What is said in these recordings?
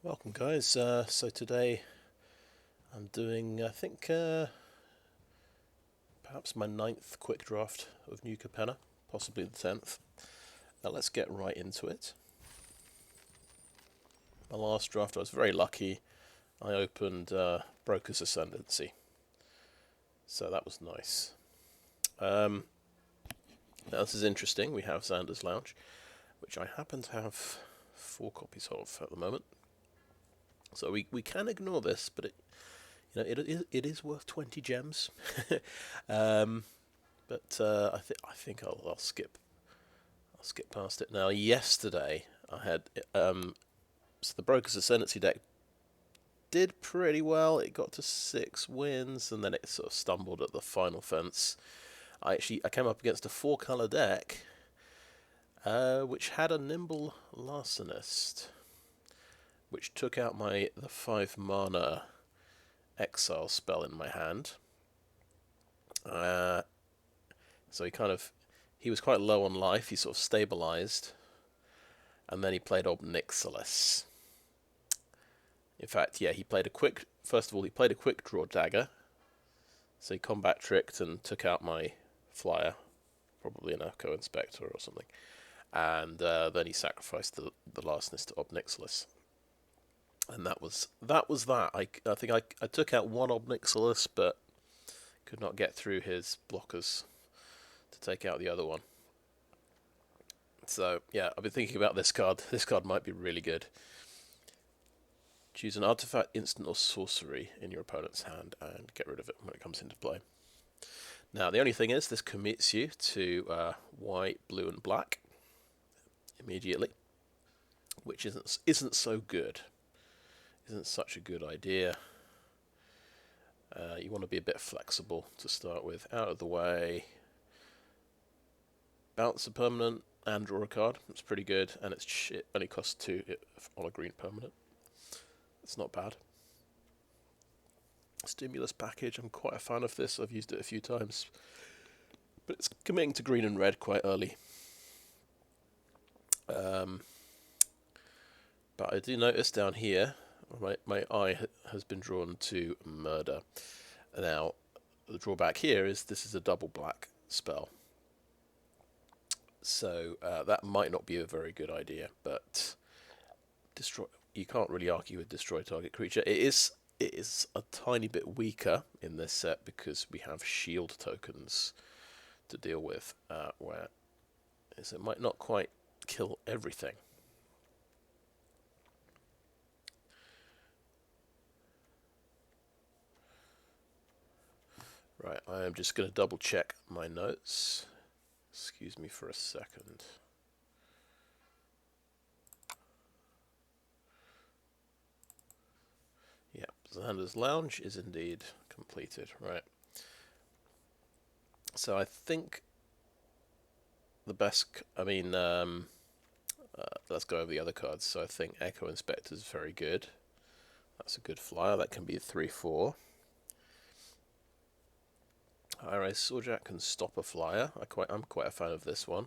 Welcome guys, so today I'm doing I think perhaps my ninth quick draft of new Capenna, possibly the 10th. Let's get right into it. My last draft I was very lucky. I opened Broker's Ascendancy, so that was nice. Now this is interesting. We have Xander's Lounge, which I happen to have 4 copies of at the moment. So we can ignore this, but it is worth 20 gems. But I think I'll skip past it now. Yesterday I had so the Broker's Ascendancy deck did pretty well. It got to 6 wins, and then it sort of stumbled at the final fence. I came up against a 4-color deck, which had a nimble larcenist, which took out the 5 mana exile spell in my hand. So he was quite low on life. He sort of stabilized, and then he played Obnixilis. In fact, yeah, he played a quick. First of all, he played a quick draw dagger. So he combat tricked and took out my flyer, probably an Echo Inspector or something, and then he sacrificed the larcenist to Obnixilis. And that was that. I think I took out one Obnixilis, but could not get through his blockers to take out the other one. So yeah, I've been thinking about this card. This card might be really good. Choose an artifact, instant, or sorcery in your opponent's hand and get rid of it when it comes into play. Now the only thing is, this commits you to white, blue, and black immediately, which isn't so good. Isn't such a good idea. You want to be a bit flexible to start with. Out of the way. Bounce a permanent and draw a card. It's pretty good, and it only costs 2 on a green permanent. It's not bad. Stimulus package. I'm quite a fan of this. I've used it a few times, but it's committing to green and red quite early. But I do notice down here, my eye has been drawn to murder. Now, the drawback here is this is a double black spell. So that might not be a very good idea, but you can't really argue with destroy target creature. It is a tiny bit weaker in this set because we have shield tokens to deal with, where it might not quite kill everything. Right, I am just going to double check my notes. Excuse me for a second. Yeah, Xander's Lounge is indeed completed. Right. So I think the best. Let's go over the other cards. So I think Echo Inspector is very good. That's a good flyer. That can be a 3/4. High-Rise Swordjack can stop a flyer. I'm quite a fan of this one.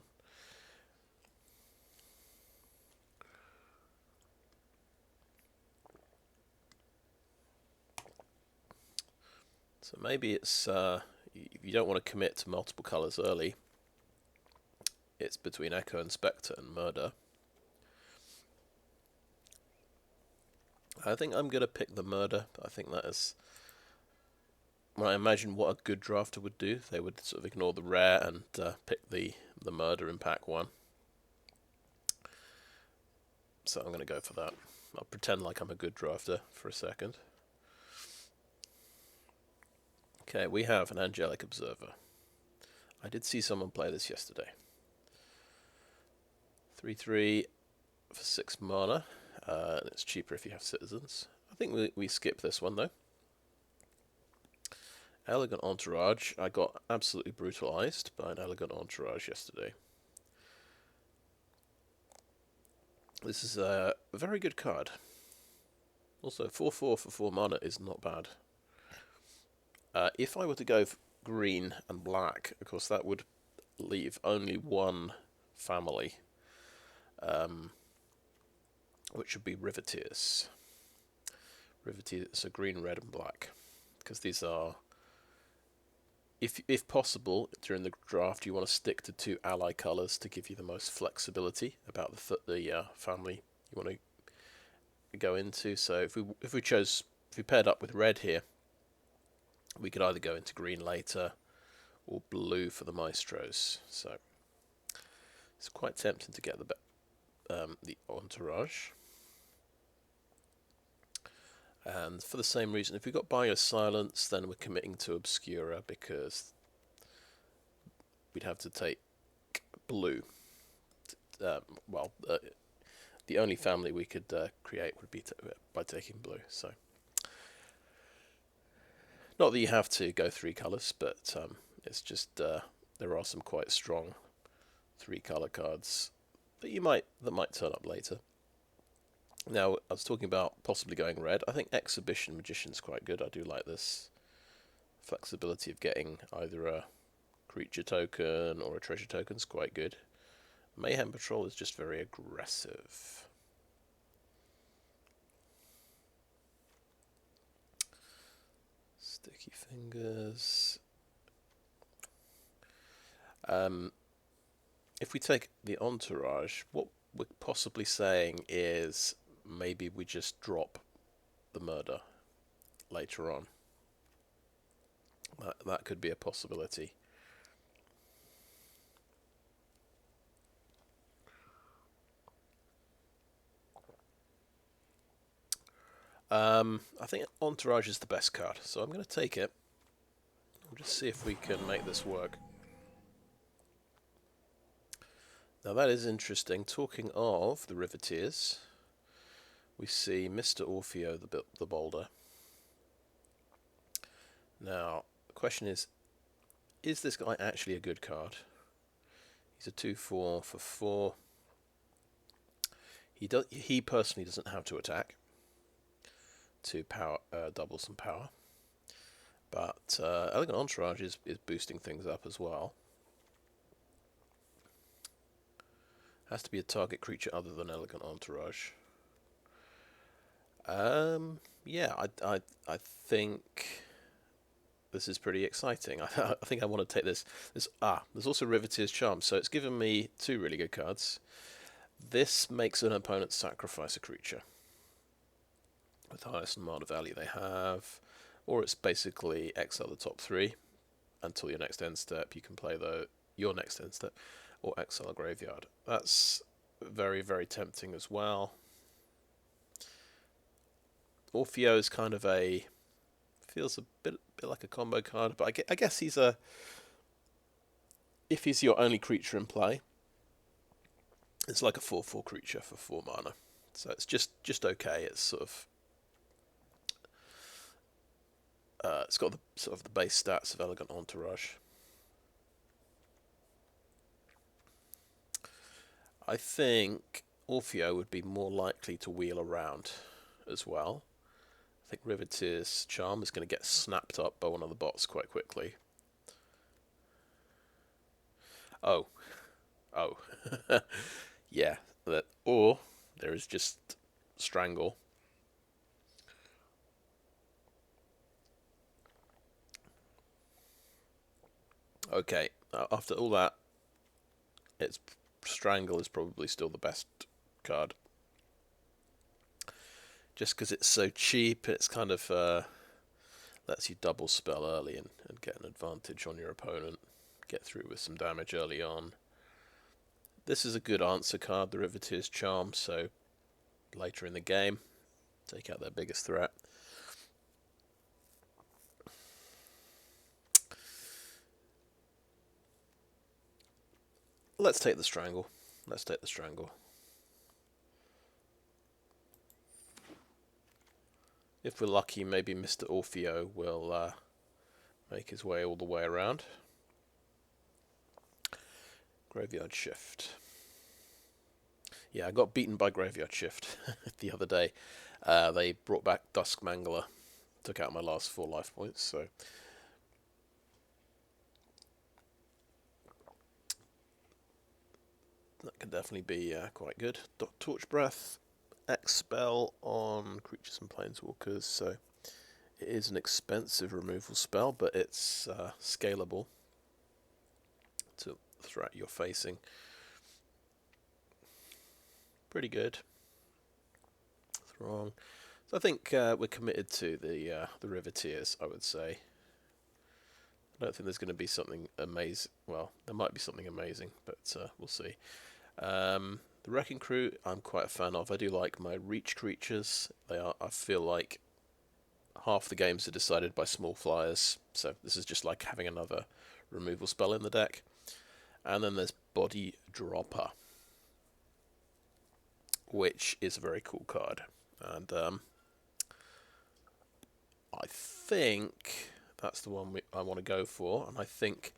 So maybe it's if you don't want to commit to multiple colours early, it's between Echo Inspector and Murder. I think I'm going to pick the Murder. I think that is. When I imagine what a good drafter would do, they would sort of ignore the rare and pick the Murder in pack 1. So I'm going to go for that. I'll pretend like I'm a good drafter for a second. Okay, we have an Angelic Observer. I did see someone play this yesterday. 3/3 for 6 mana. And it's cheaper if you have citizens. I think we skip this one though. Elegant Entourage. I got absolutely brutalized by an Elegant Entourage yesterday. This is a very good card. Also, 4/4 for 4 mana is not bad. If I were to go green and black, of course that would leave only one family, which would be Riveteers. Riveteers, so green, red, and black, because these are, if possible, during the draft, you want to stick to 2 ally colors to give you the most flexibility about the family you want to go into. So if we paired up with red here, we could either go into green later or blue for the maestros. So it's quite tempting to get the entourage. And for the same reason, if we got Biosilence, then we're committing to Obscura, because we'd have to take blue. The only family we could create would be by taking blue. So, not that you have to go 3 colours, but it's just there are some quite strong 3 colour cards that might turn up later. Now, I was talking about possibly going red. I think Exhibition Magician's quite good. I do like this flexibility of getting either a creature token or a treasure token's quite good. Mayhem Patrol is just very aggressive. Sticky Fingers. If we take the entourage, what we're possibly saying is maybe we just drop the murder later on. That could be a possibility. I think Entourage is the best card, so I'm going to take it. We'll just see if we can make this work. Now that is interesting. Talking of the Riveteers, we see Mr. Orfeo the Boulder. Now, the question is this guy actually a good card? He's a 2/4 for 4. He personally doesn't have to attack to power double some power, but Elegant Entourage is boosting things up as well. Has to be a target creature other than Elegant Entourage. Yeah, I think this is pretty exciting. I think I want to take this. There's also Riveteer's Charm, so it's given me 2 really good cards. This makes an opponent sacrifice a creature with the highest amount of value they have, or it's basically exile the top 3 until your next end step. You can play your next end step, or exile a graveyard. That's very, very tempting as well. Orfeo is kind of feels a bit like a combo card, but I guess if he's your only creature in play, it's like a 4/4 creature for 4 mana. So it's just okay. It's sort of it's got the base stats of Elegant Entourage. I think Orfeo would be more likely to wheel around as well. I think Riveteer's Charm is going to get snapped up by one of the bots quite quickly. Oh. Yeah. Or there is just Strangle. Okay. After all that, Strangle is probably still the best card. Just because it's so cheap, it's kind of lets you double spell early and get an advantage on your opponent. Get through with some damage early on. This is a good answer card, the Riveteer's Charm, so later in the game, take out their biggest threat. Let's take the Strangle. If we're lucky, maybe Mr. Orfeo will make his way all the way around. Graveyard Shift. Yeah, I got beaten by Graveyard Shift the other day. They brought back Dusk Mangler. Took out my last 4 life points, so... that could definitely be quite good. Torch Breath X spell on creatures and planeswalkers, so it is an expensive removal spell, but it's scalable to threat you're facing. Pretty good. Throng. So I think we're committed to the Riveteers, I would say. I don't think there's going to be something amazing. Well, there might be something amazing, but we'll see. The Wrecking Crew, I'm quite a fan of. I do like my reach creatures. I feel like half the games are decided by small flyers, so this is just like having another removal spell in the deck. And then there's Body Dropper, which is a very cool card. And I think that's the one I want to go for. And I think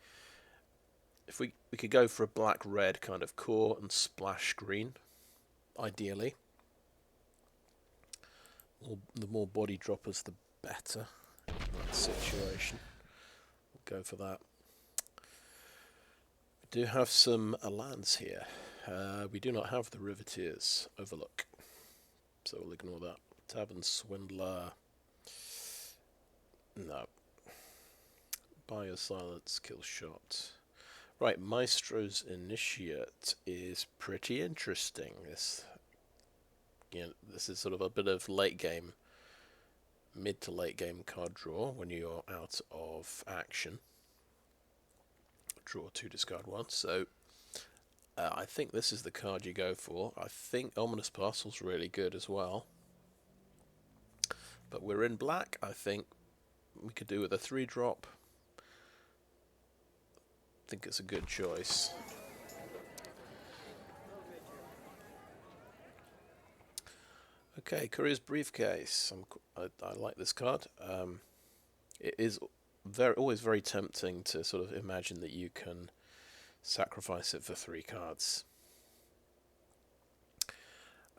if we could go for a black-red kind of core and splash green, ideally. The more body droppers, the better in that situation. We'll go for that. We do have some lands here. We do not have the Riveteers Overlook, so we'll ignore that. Tavern Swindler. No. Biosilence, Kill Shot. Right, Maestro's Initiate is pretty interesting. This is sort of a bit of late game, mid to late game card draw when you're out of action. Draw 2, discard 1. So I think this is the card you go for. I think Ominous Parcel's really good as well. But we're in black. I think we could do with a 3-drop. I think it's a good choice. Okay, Courier's Briefcase. I like this card. It is always very tempting to sort of imagine that you can sacrifice it for 3 cards.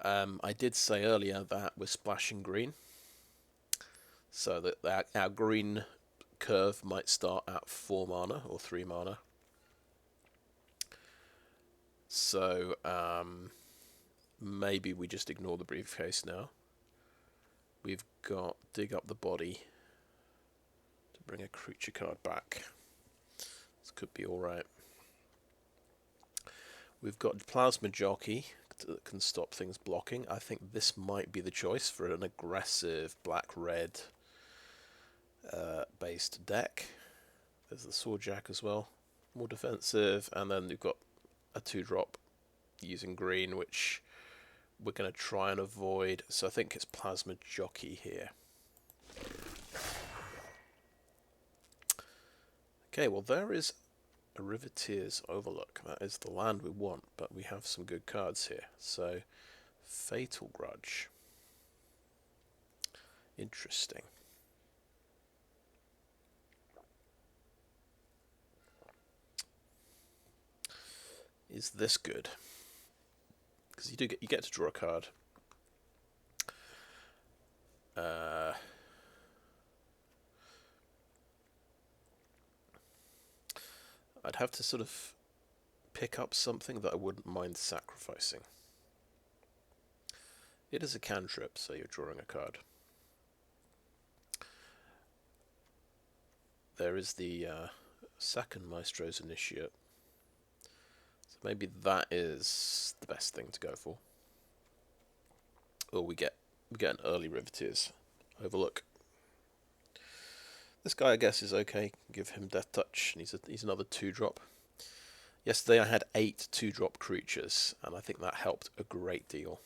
I did say earlier that we're splashing green, so that our green curve might start at 4 mana or 3 mana. So maybe we just ignore the briefcase now. We've got Dig Up the Body to bring a creature card back. This could be alright. We've got Plasma Jockey that can stop things blocking. I think this might be the choice for an aggressive black-red based deck. There's the Swordjack as well, more defensive, and then we've got a 2-drop using green, which we're going to try and avoid. So I think it's Plasma Jockey here. Okay, well there is a Riveteers Overlook. That is the land we want, but we have some good cards here. So Fatal Grudge. Interesting. Is this good? Because you get to draw a card. I'd have to sort of pick up something that I wouldn't mind sacrificing. It is a cantrip, so you're drawing a card. There is the second Maestro's Initiate. So maybe that is the best thing to go for. Or we get an early Riveteers Overlook. This guy, I guess, is okay. Give him Death Touch, and he's another 2-drop. Yesterday I had 8 2-drop creatures, and I think that helped a great deal.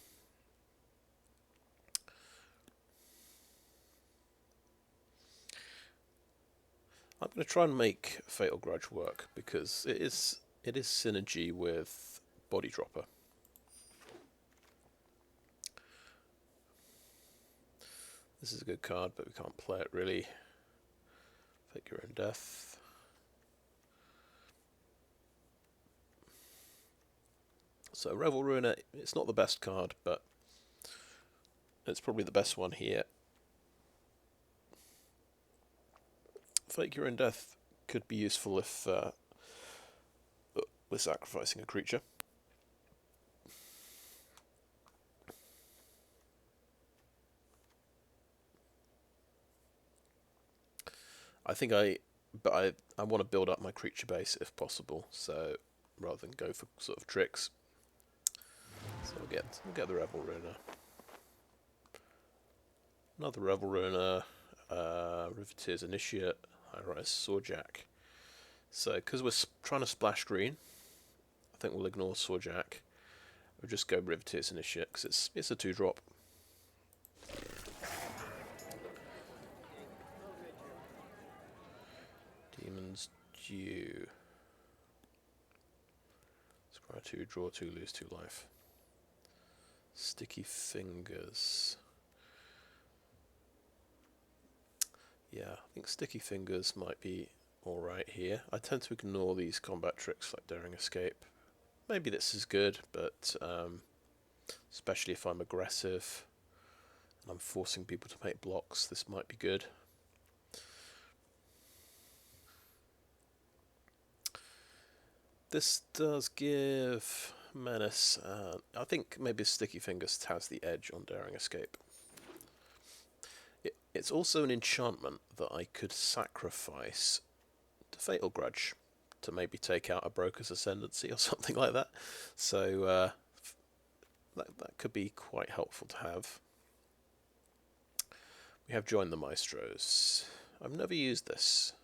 I'm going to try and make Fatal Grudge work, because it is synergy with Body Dropper. This is a good card, but we can't play it really. Fake Your Own Death. So Revel Ruiner, it's not the best card, but it's probably the best one here. Fake Your Own Death could be useful if we're sacrificing a creature. I want to build up my creature base if possible. So rather than go for sort of tricks, so we'll get the Rebel Runer, another Rebel Runer, Riveteer's Initiate, High-Rise Swordjack. So because we're trying to splash green, I think we'll ignore Swordjack. We'll just go Riveteer's Initiate because it's a 2-drop. Demon's Due. Scry 2, draw 2, lose 2 life. Sticky Fingers. Yeah, I think Sticky Fingers might be alright here. I tend to ignore these combat tricks like Daring Escape. Maybe this is good, but especially if I'm aggressive and I'm forcing people to make blocks, this might be good. This does give Menace. I think maybe Sticky Fingers has the edge on Daring Escape. It's also an enchantment that I could sacrifice to Fatal Grudge to maybe take out a Broker's Ascendancy or something like that. So that could be quite helpful to have. We have Join the Maestros. I've never used this.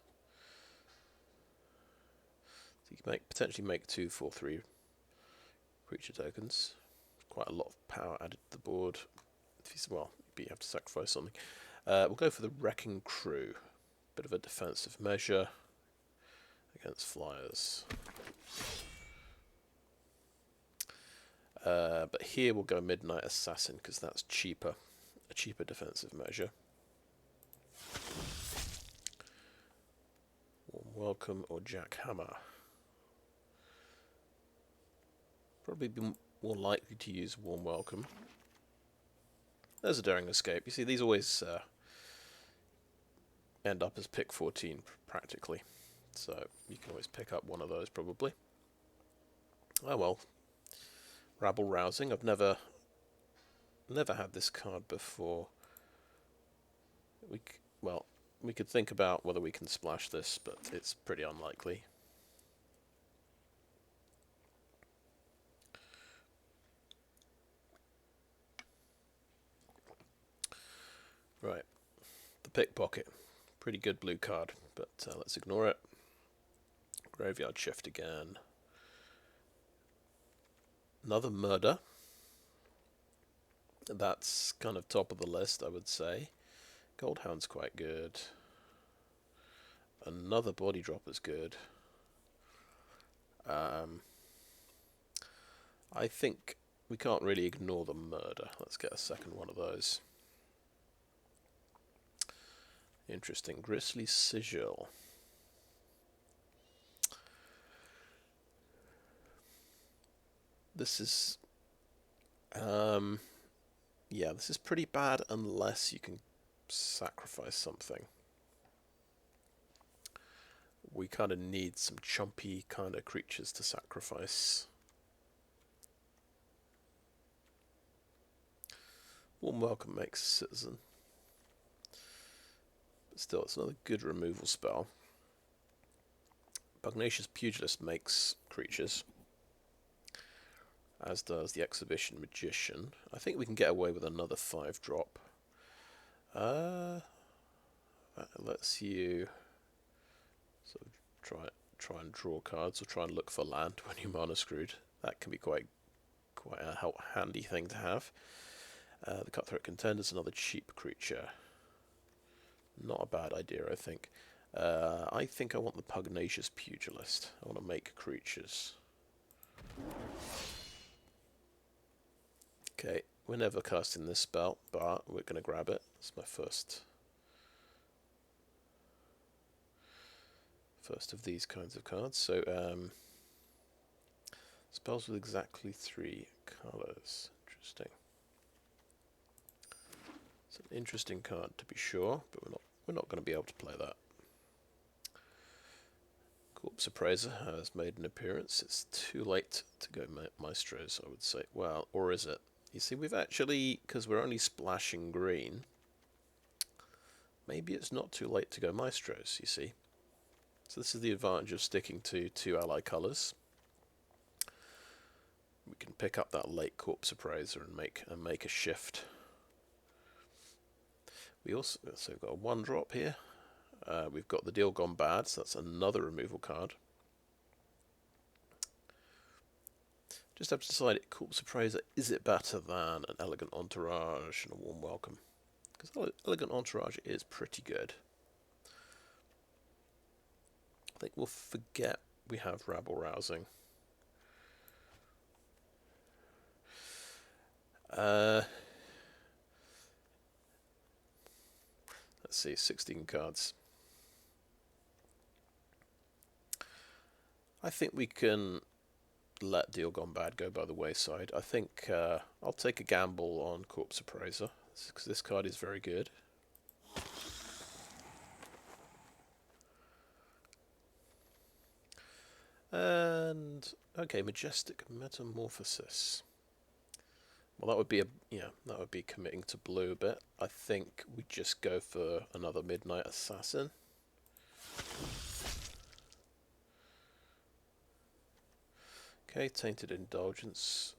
So you can potentially make 2 4/3 creature tokens. Quite a lot of power added to the board. Well, you have to sacrifice something. We'll go for the Wrecking Crew. Bit of a defensive measure against flyers. But here we'll go Midnight Assassin because that's cheaper. A cheaper defensive measure. Warm Welcome or Jackhammer. Probably be more likely to use Warm Welcome. There's a Daring Escape. You see, these always end up as pick 14 practically. So you can always pick up one of those probably. Oh well. Rabble Rousing. I've never had this card before. We could think about whether we can splash this, but it's pretty unlikely. Right, the Pickpocket. Pretty good blue card, but let's ignore it. Graveyard Shift again. Another Murder. That's kind of top of the list, I would say. Goldhound's quite good. Another Body Drop is good. I think we can't really ignore the Murder. Let's get a second one of those. Interesting. Grisly Sigil. This is... yeah, this is pretty bad unless you can sacrifice something. We kind of need some chumpy kind of creatures to sacrifice. Warm Welcome makes Citizen. But still, it's another good removal spell. Pugnacious Pugilist makes creatures, as does the Exhibition Magician. I think we can get away with another 5-drop. That lets you sort of try and draw cards or try and look for land when you're mana screwed. That can be quite a handy thing to have. The Cutthroat Contenders is another cheap creature. Not a bad idea, I think. I think I want the Pugnacious Pugilist. I want to make creatures. Okay, we're never casting this spell, but we're going to grab it. It's my first of these kinds of cards. So, spells with exactly 3 colours. Interesting. It's an interesting card to be sure, but we're not going to be able to play that. Corpse Appraiser has made an appearance. It's too late to go Maestros, I would say. Well, or is it? You see, we've actually, because we're only splashing green, maybe it's not too late to go maestros, you see. So this is the advantage of sticking to 2 ally colours. We can pick up that late corpse appraiser and make a shift. We also we've got a 1-drop here. We've got the deal gone bad, so that's another removal card. Just have to decide, corpse appraiser, is it better than an elegant entourage and a warm welcome? Because elegant entourage is pretty good. I think we'll forget we have rabble rousing. Let's see, 16 cards. I think we can let deal gone bad go by the wayside. I think I'll take a gamble on corpse appraiser because this card is very good. And okay, majestic metamorphosis. Well, that would be that would be committing to blue a bit. I think we just go for another midnight assassin. Okay, tainted indulgence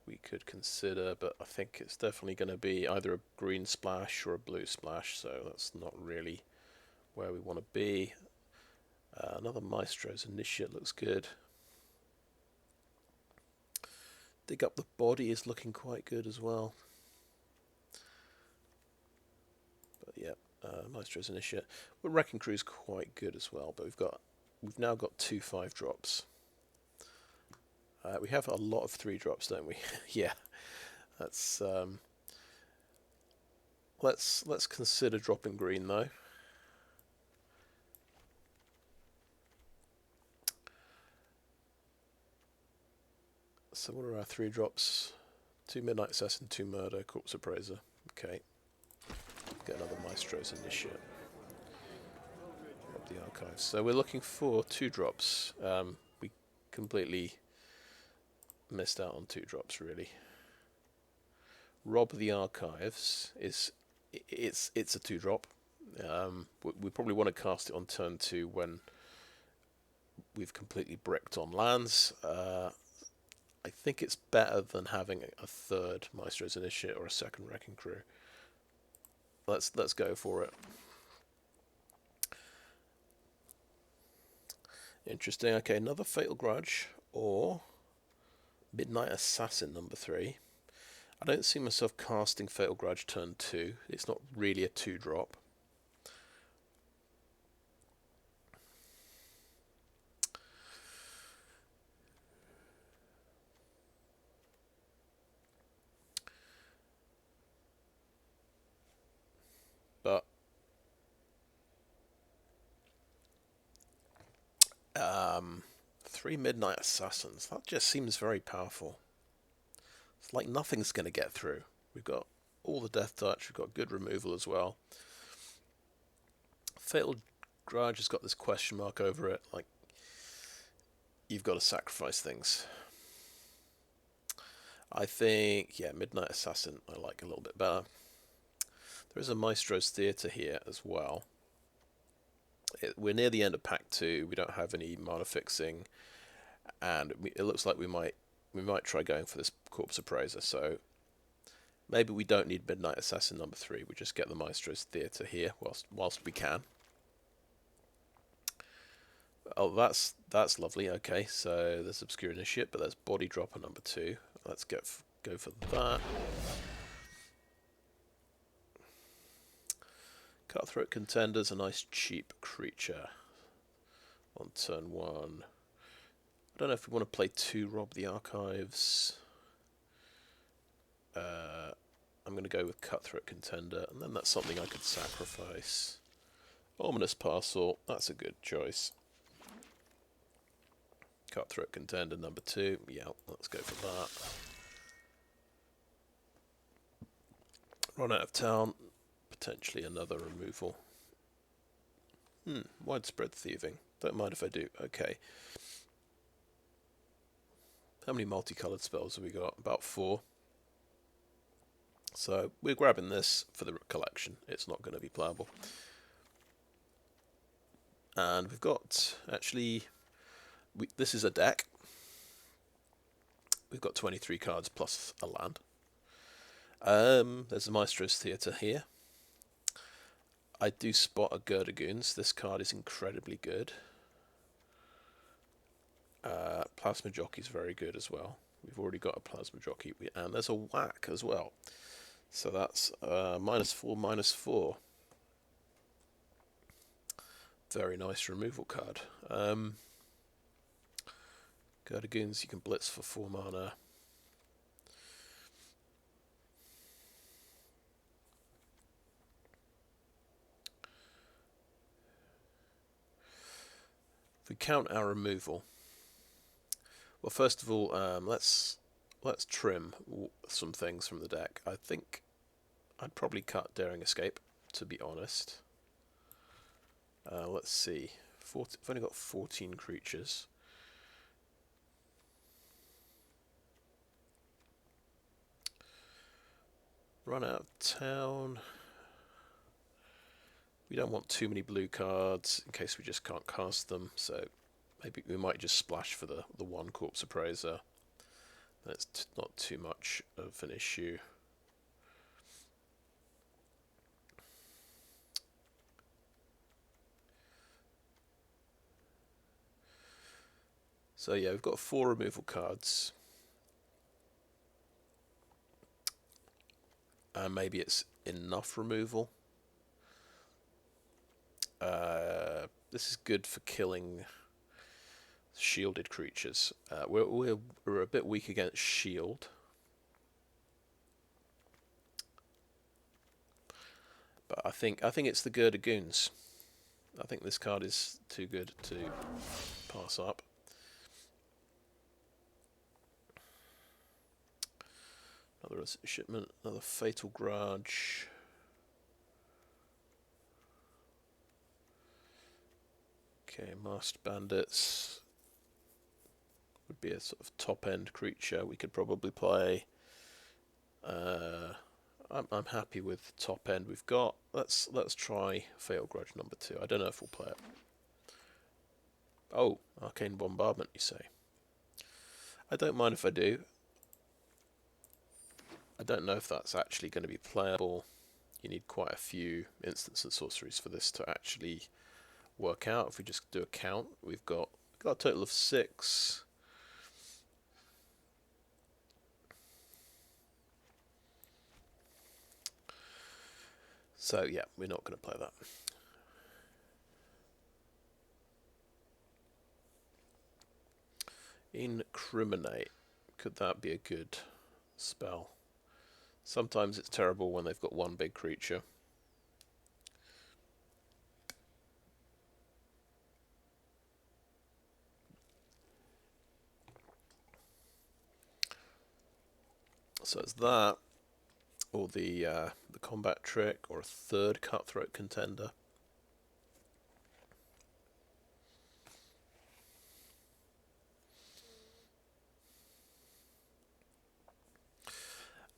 we could consider, but I think it's definitely going to be either a green splash or a blue splash, so that's not really where we want to be. Another maestro's initiate looks good. Dig up the body is looking quite good as well. But yeah, maestro's initiate. Well, wrecking crew is quite good as well, but we've now got 2 5-drops. We have a lot of 3-drops, don't we? Yeah, that's let's consider dropping green though. So what are our 3-drops? 2 midnight assassin, 2 murder, corpse appraiser. Okay, get another maestro's initiate. Drop the archives. So we're looking for 2-drops. We completely missed out on 2-drops really. Rob the archives it's a 2-drop. We probably want to cast it on turn 2 when we've completely bricked on lands. I think it's better than having a 3rd Maestro's Initiate or a 2nd Wrecking Crew. Let's go for it. Interesting. Okay, another Fatal Grudge or Midnight Assassin number 3. I don't see myself casting Fatal Grudge turn 2. It's not really a 2-drop. But 3 Midnight Assassins, that just seems very powerful. It's like nothing's going to get through. We've got all the Death Touch, we've got good removal as well. Fatal Grudge has got this question mark over it, like you've got to sacrifice things. I think, yeah, Midnight Assassin I like a little bit better. There is a Maestro's Theatre here as well. We're near the end of Pack 2, we don't have any mana fixing, and it looks like we might try going for this Corpse Appraiser, so maybe we don't need Midnight Assassin number 3, we just get the Maestro's Theatre here whilst we can. Oh, that's lovely. Okay, so there's Obscure Initiate, but there's Body Dropper number 2. Let's go for that. Cutthroat Contenders, a nice cheap creature on turn 1. I don't know if we want to play 2 Rob the Archives. I'm going to go with Cutthroat Contender, and then that's something I could sacrifice. Ominous Parcel, that's a good choice. Cutthroat Contender number 2, yeah, let's go for that. Run out of town, potentially another removal. Widespread Thieving, don't mind if I do, okay. How many multicoloured spells have we got? About 4. So we're grabbing this for the collection. It's not going to be playable. And we've got, actually, this is a deck. We've got 23 cards plus a land. There's the Maestro's Theatre here. I do spot a Gurdagoons. This card is incredibly good. Plasma Jockey's very good as well. We've already got a Plasma Jockey. And there's a Whack as well. So that's -4, -4. Very nice removal card. Gurdagoons, you can blitz for 4 mana. If we count our removal, well, first of all, let's trim some things from the deck. I think I'd probably cut Daring Escape, to be honest. Let's see. I've only got 14 creatures. Run out of town. We don't want too many blue cards in case we just can't cast them, so maybe we might just splash for the one Corpse Appraiser. That's not too much of an issue. So yeah, we've got 4 removal cards. Maybe it's enough removal. This is good for killing shielded creatures. We're a bit weak against shield. But I think it's the Gurdagoons. I think this card is too good to pass up. Another shipment, another Fatal Grudge. Okay, Masked Bandits would be a sort of top-end creature we could probably play. I'm happy with top end we've got. Let's try Fatal Grudge number 2. I don't know if we'll play it. Oh, Arcane Bombardment, you say? I don't mind if I do. I don't know if that's actually going to be playable. You need quite a few instants and sorceries for this to actually work out. If we just do a count, we've got a total of 6. So yeah, we're not going to play that. Incriminate. Could that be a good spell? Sometimes it's terrible when they've got one big creature. So it's that, or the combat trick, or a third Cutthroat Contender.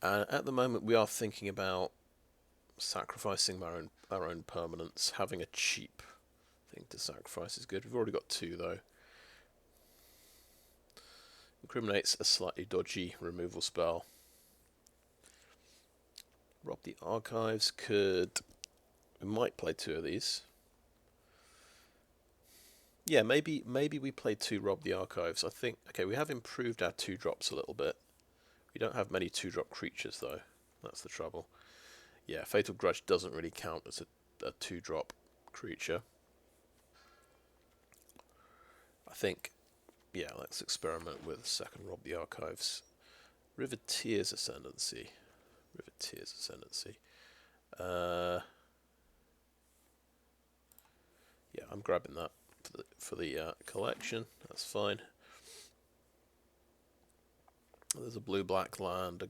At the moment, we are thinking about sacrificing our own permanents. Having a cheap thing to sacrifice is good. We've already got 2 though. Incriminate's a slightly dodgy removal spell. Rob the Archives could... We might play 2 of these. Yeah, maybe we play 2 Rob the Archives. I think... Okay, we have improved our 2-drops a little bit. We don't have many 2-drop creatures, though. That's the trouble. Yeah, Fatal Grudge doesn't really count as a 2-drop creature. I think... Yeah, let's experiment with second Rob the Archives. Riveteer's Ascendancy. Riveteer's Ascendancy. Yeah, I'm grabbing that for the collection. That's fine. There's a blue-black land,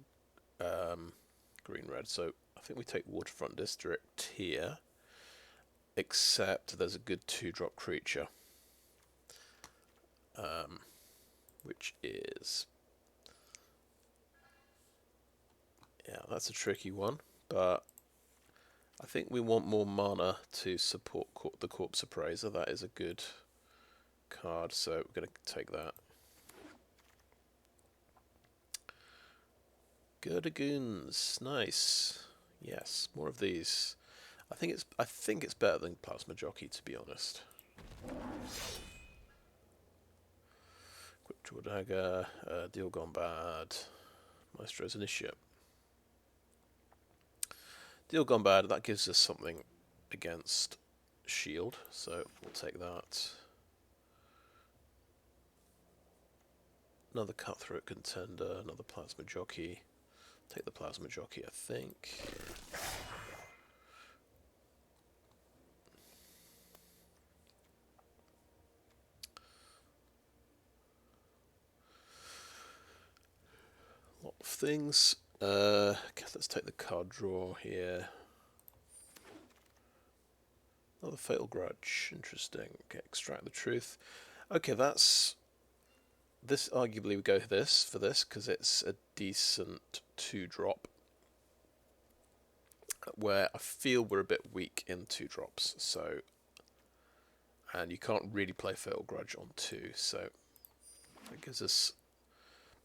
green-red. So I think we take Waterfront District here. Except there's a good 2-drop creature. Which is Yeah, that's a tricky one, but I think we want more mana to support the Corpse Appraiser. That is a good card, so we're going to take that. Gurdagoons, nice. Yes, more of these. I think it's better than Plasma Jockey, to be honest. Quick Draw Dagger, Deal Gone Bad, Maestro's Initiate. Deal Gone Bad, that gives us something against shield, so we'll take that. Another Cutthroat Contender, another Plasma Jockey. Take the Plasma Jockey, I think. A lot of things. Let's take the card draw here. Another Fatal Grudge, interesting. Okay, Extract the Truth. Okay, this arguably we go for this because it's a decent 2-drop. Where I feel we're a bit weak in 2-drops, so, and you can't really play Fatal Grudge on 2, so that gives us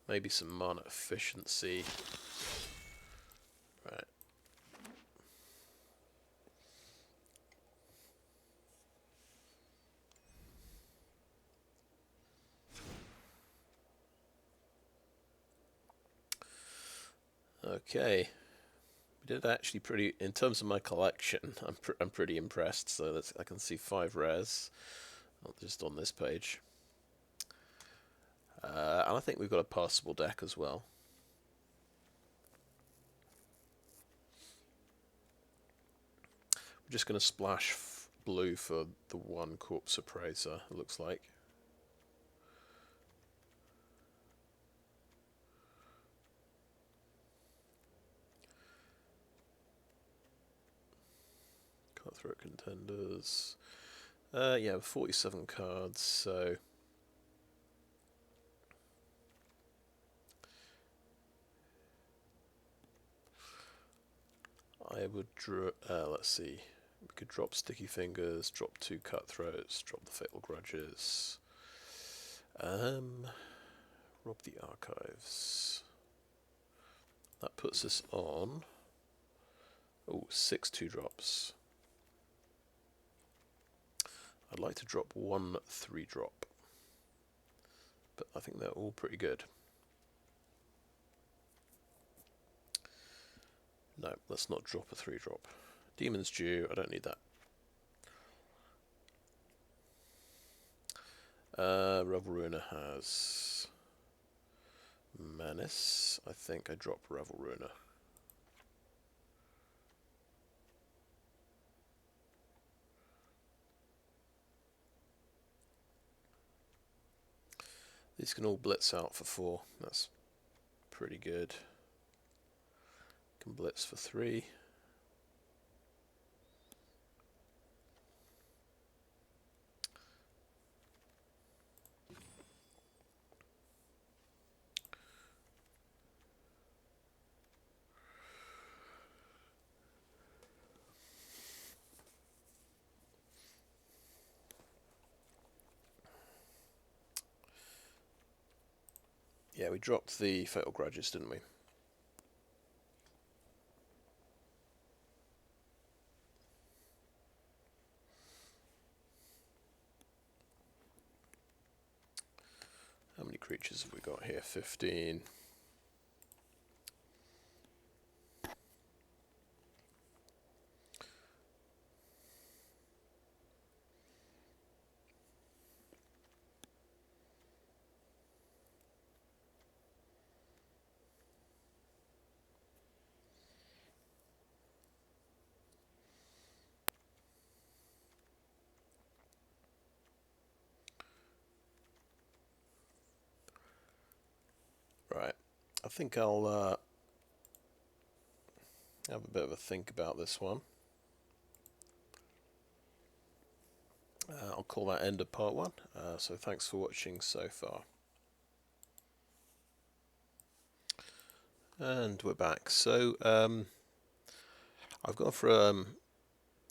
maybe some mana efficiency. Right. Okay. We did actually pretty, in terms of my collection, I'm pretty impressed. So I can see 5 rares, just on this page. And I think we've got a passable deck as well. We're just going to splash blue for the one Corpse Appraiser, it looks like. Cutthroat Contenders. Yeah, 47 cards, so I would draw. Let's see. We could drop Sticky Fingers, drop 2 Cutthroats, drop the Fatal Grudges. Rob the Archives. That puts us on. Oh, 6 2-drops. I'd like to drop 1 3-drop, but I think they're all pretty good. No, let's not drop a 3-drop. Demon's Due, I don't need that. Revel Ruiner has Menace. I think I drop Revel Ruiner. These can all blitz out for 4. That's pretty good. Can blitz for 3. Yeah, we dropped the Fatal Grudges, didn't we? How many creatures have we got here? 15. Right. I think I'll have a bit of a think about this one. I'll call that end of part 1. So thanks for watching so far. And we're back. So I've gone for a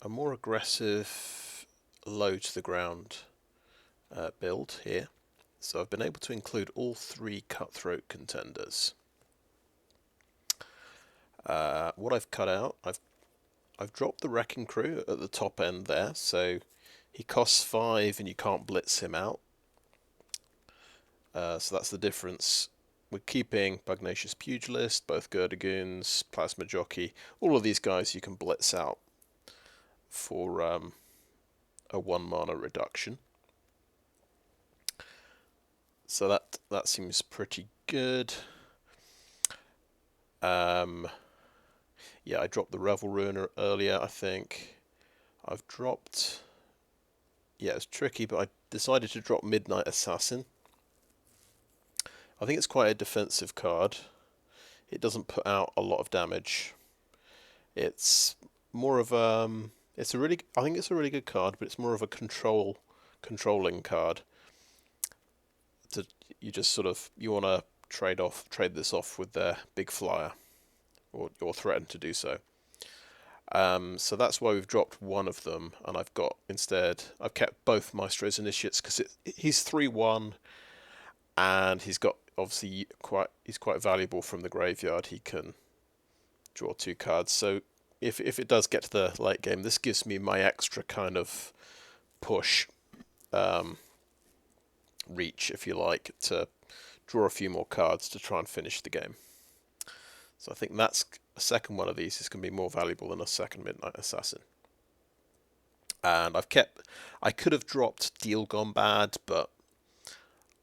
more aggressive low to the ground build here. So I've been able to include all 3 Cutthroat Contenders. What I've cut out, I've dropped the Wrecking Crew at the top end there, so he costs 5 and you can't blitz him out. So that's the difference. We're keeping Pugnacious Pugilist, both Gurdagoons, Plasma Jockey, all of these guys you can blitz out for a 1 mana reduction. So that seems pretty good. Yeah, I dropped the Revel Ruiner earlier, I think. I've dropped... Yeah, it's tricky, but I decided to drop Midnight Assassin. I think it's quite a defensive card. It doesn't put out a lot of damage. It's more of I think it's a really good card, but it's more of a controlling card. You want to trade this off with their big flyer, or threaten to do so. So that's why we've dropped one of them, and I've kept both Maestro's Initiates because he's 3/1, and he's got obviously he's quite valuable from the graveyard. He can draw 2 cards. So if it does get to the late game, this gives me my extra kind of push, reach, if you like, to draw a few more cards to try and finish the game. So I think that's a second one of these is going to be more valuable than a second Midnight Assassin. And I could have dropped Deal Gone Bad, but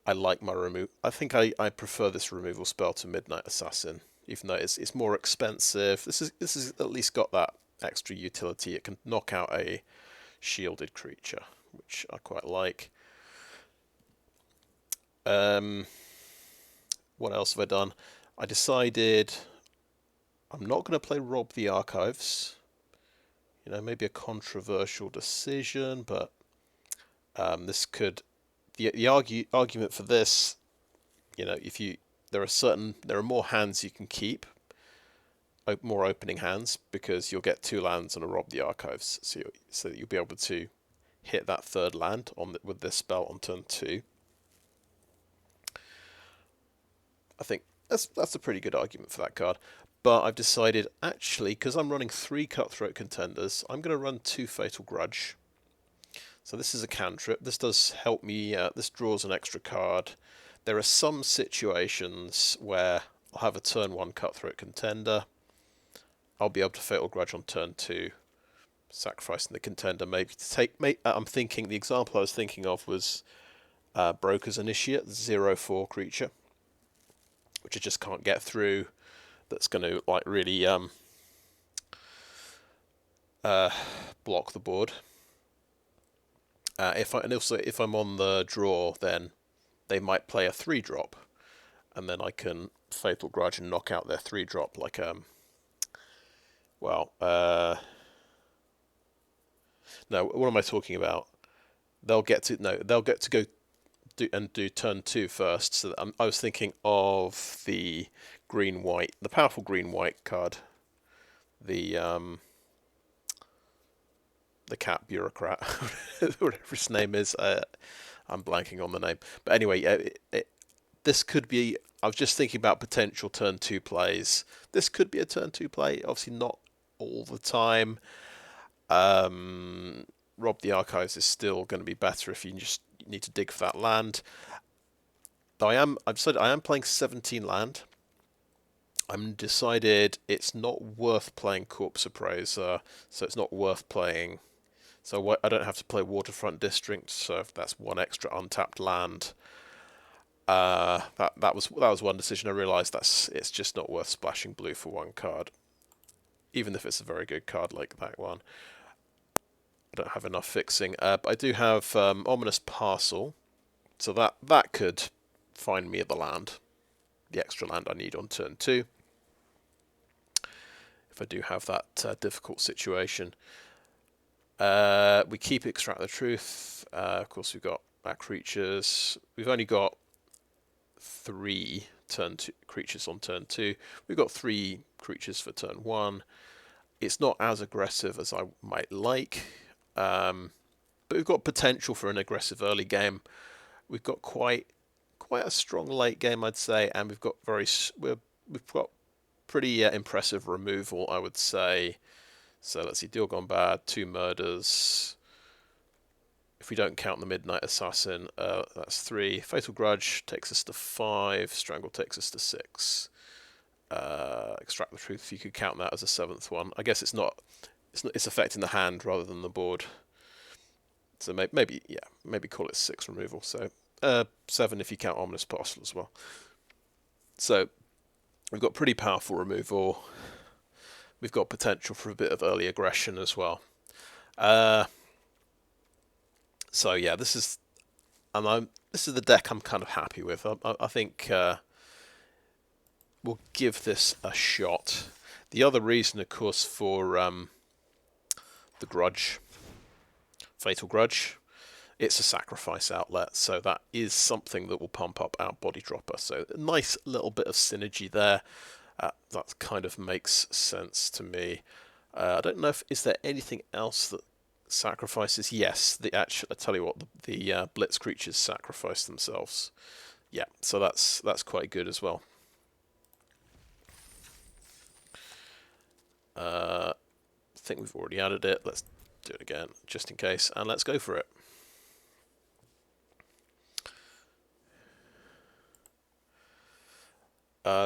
I like my remove. I think I prefer this removal spell to Midnight Assassin, even though it's more expensive. This is at least got that extra utility. It can knock out a shielded creature, which I quite like. What else have I done? I decided I'm not going to play Rob the Archives. You know, maybe a controversial decision, but this could... The argument for this, you know, there are more hands you can keep, more opening hands, because you'll get 2 lands on a Rob the Archives, so that you'll be able to hit that 3rd land with this spell on turn 2. I think that's a pretty good argument for that card. But I've decided, actually, because I'm running 3 Cutthroat Contenders, I'm going to run 2 Fatal Grudge. So this is a cantrip. This does help me. This draws an extra card. There are some situations where I'll have a turn 1 Cutthroat Contender. I'll be able to Fatal Grudge on turn 2, sacrificing the Contender maybe to take... I'm thinking, the example I was thinking of was Broker's Initiate, 0/4 creature, which I just can't get through. That's going to like really block the board. If I'm on the draw, then they might play a 3-drop, and then I can Fatal Grudge and knock out their 3-drop like no, what am I talking about? They'll get to go do turn 2 first. So I was thinking of the powerful green-white card, the cat bureaucrat, whatever his name is. I'm blanking on the name. But anyway, this could be... I was just thinking about potential turn 2 plays. This could be a turn 2 play. Obviously not all the time. Rob the Archives is still going to be better if you just need to dig for that land. Though I've said I am playing 17 land. I'm decided it's not worth playing Corpse Appraiser, so it's not worth playing... So I don't have to play Waterfront District, so if that's 1 extra untapped land. That was one decision. I realised it's just not worth splashing blue for 1 card, even if it's a very good card like that one. I don't have enough fixing. But I do have Ominous Parcel, so that could find me at the land, the extra land I need on turn 2, if I do have that difficult situation. We keep Extract the Truth. Of course, we've got our creatures. We've only got 3 creatures on turn 2. We've got 3 creatures for turn 1. It's not as aggressive as I might like, but we've got potential for an aggressive early game. We've got quite a strong late game, I'd say, and we've got pretty impressive removal, I would say. So let's see, deal gone bad, 2 murders. If we don't count the Midnight Assassin, that's 3. Fatal Grudge takes us to 5. Strangle takes us to 6. Extract the Truth, you could count that as a 7th one. I guess it's affecting the hand rather than the board. So maybe call it 6 removal. So 7 if you count Ominous Parcel as well. So we've got pretty powerful removal. We've got potential for a bit of early aggression as well. So yeah, this is the deck I'm kind of happy with. I think we'll give this a shot. The other reason, of course, for the Grudge, Fatal Grudge, it's a sacrifice outlet, so that is something that will pump up our body dropper. So a nice little bit of synergy there. That kind of makes sense to me. I don't know is there anything else that sacrifices? Yes, I tell you what, the blitz creatures sacrifice themselves. Yeah, so that's quite good as well. I think we've already added it. Let's do it again, just in case, and let's go for it.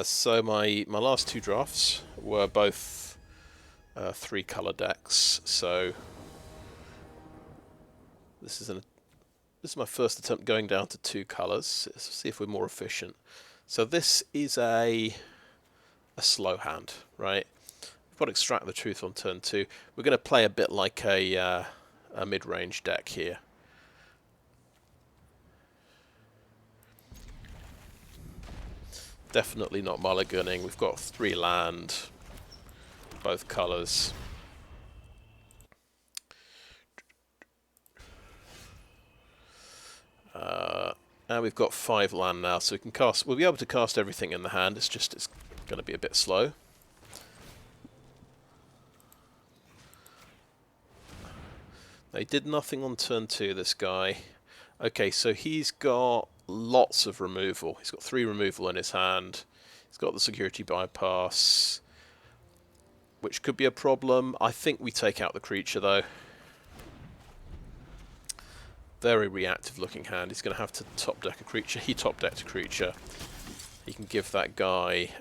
So my last 2 drafts were both 3 color decks. So this is my first attempt going down to 2 colors. Let's see if we're more efficient. So this is a slow hand, right? We've got to Extract the Truth on turn 2. We're going to play a bit like a mid-range deck here. Definitely not mulliganing. We've got 3 land, both colours. And we've got 5 land now, so we'll be able to cast everything in the hand. It's going to be a bit slow. They did nothing on turn 2, this guy. Okay, so he's got lots of removal. He's got 3 removal in his hand. He's got the security bypass, which could be a problem. I think we take out the creature, though. Very reactive looking hand. He's going to have to top deck a creature. He top decked a creature. He can give that guy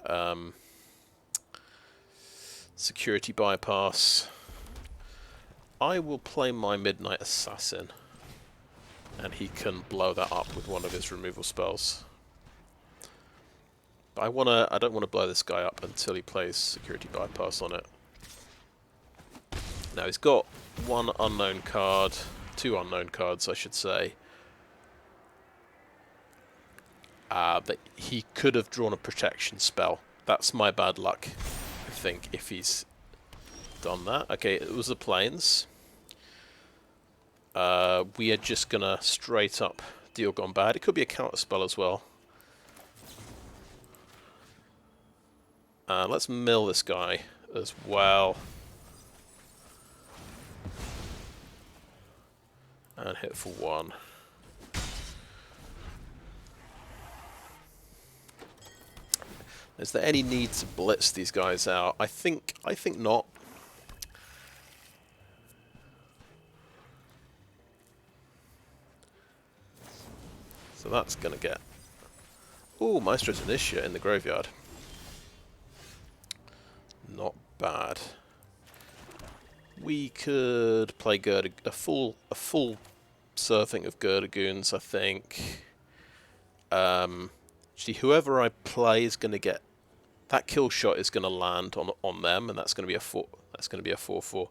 security bypass. I will play my Midnight Assassin, and he can blow that up with one of his removal spells. But I don't want to blow this guy up until he plays security bypass on it. Now he's got 1 unknown card, 2 unknown cards, I should say. But he could have drawn a protection spell. That's my bad luck, I think, if he's done that. Okay, it was the plains. We are just gonna straight up deal gone bad. It could be a counter spell as well. Let's mill this guy as well. And hit for 1. Is there any need to blitz these guys out? I think not. So that's going to get... Ooh, Maestro's Initia in the graveyard. Not bad. We could play a full serving of Goons, I think. Actually, whoever I play is going to get... That kill shot is going to land on them, and that's going to be a 4. That's going to be a 4/4.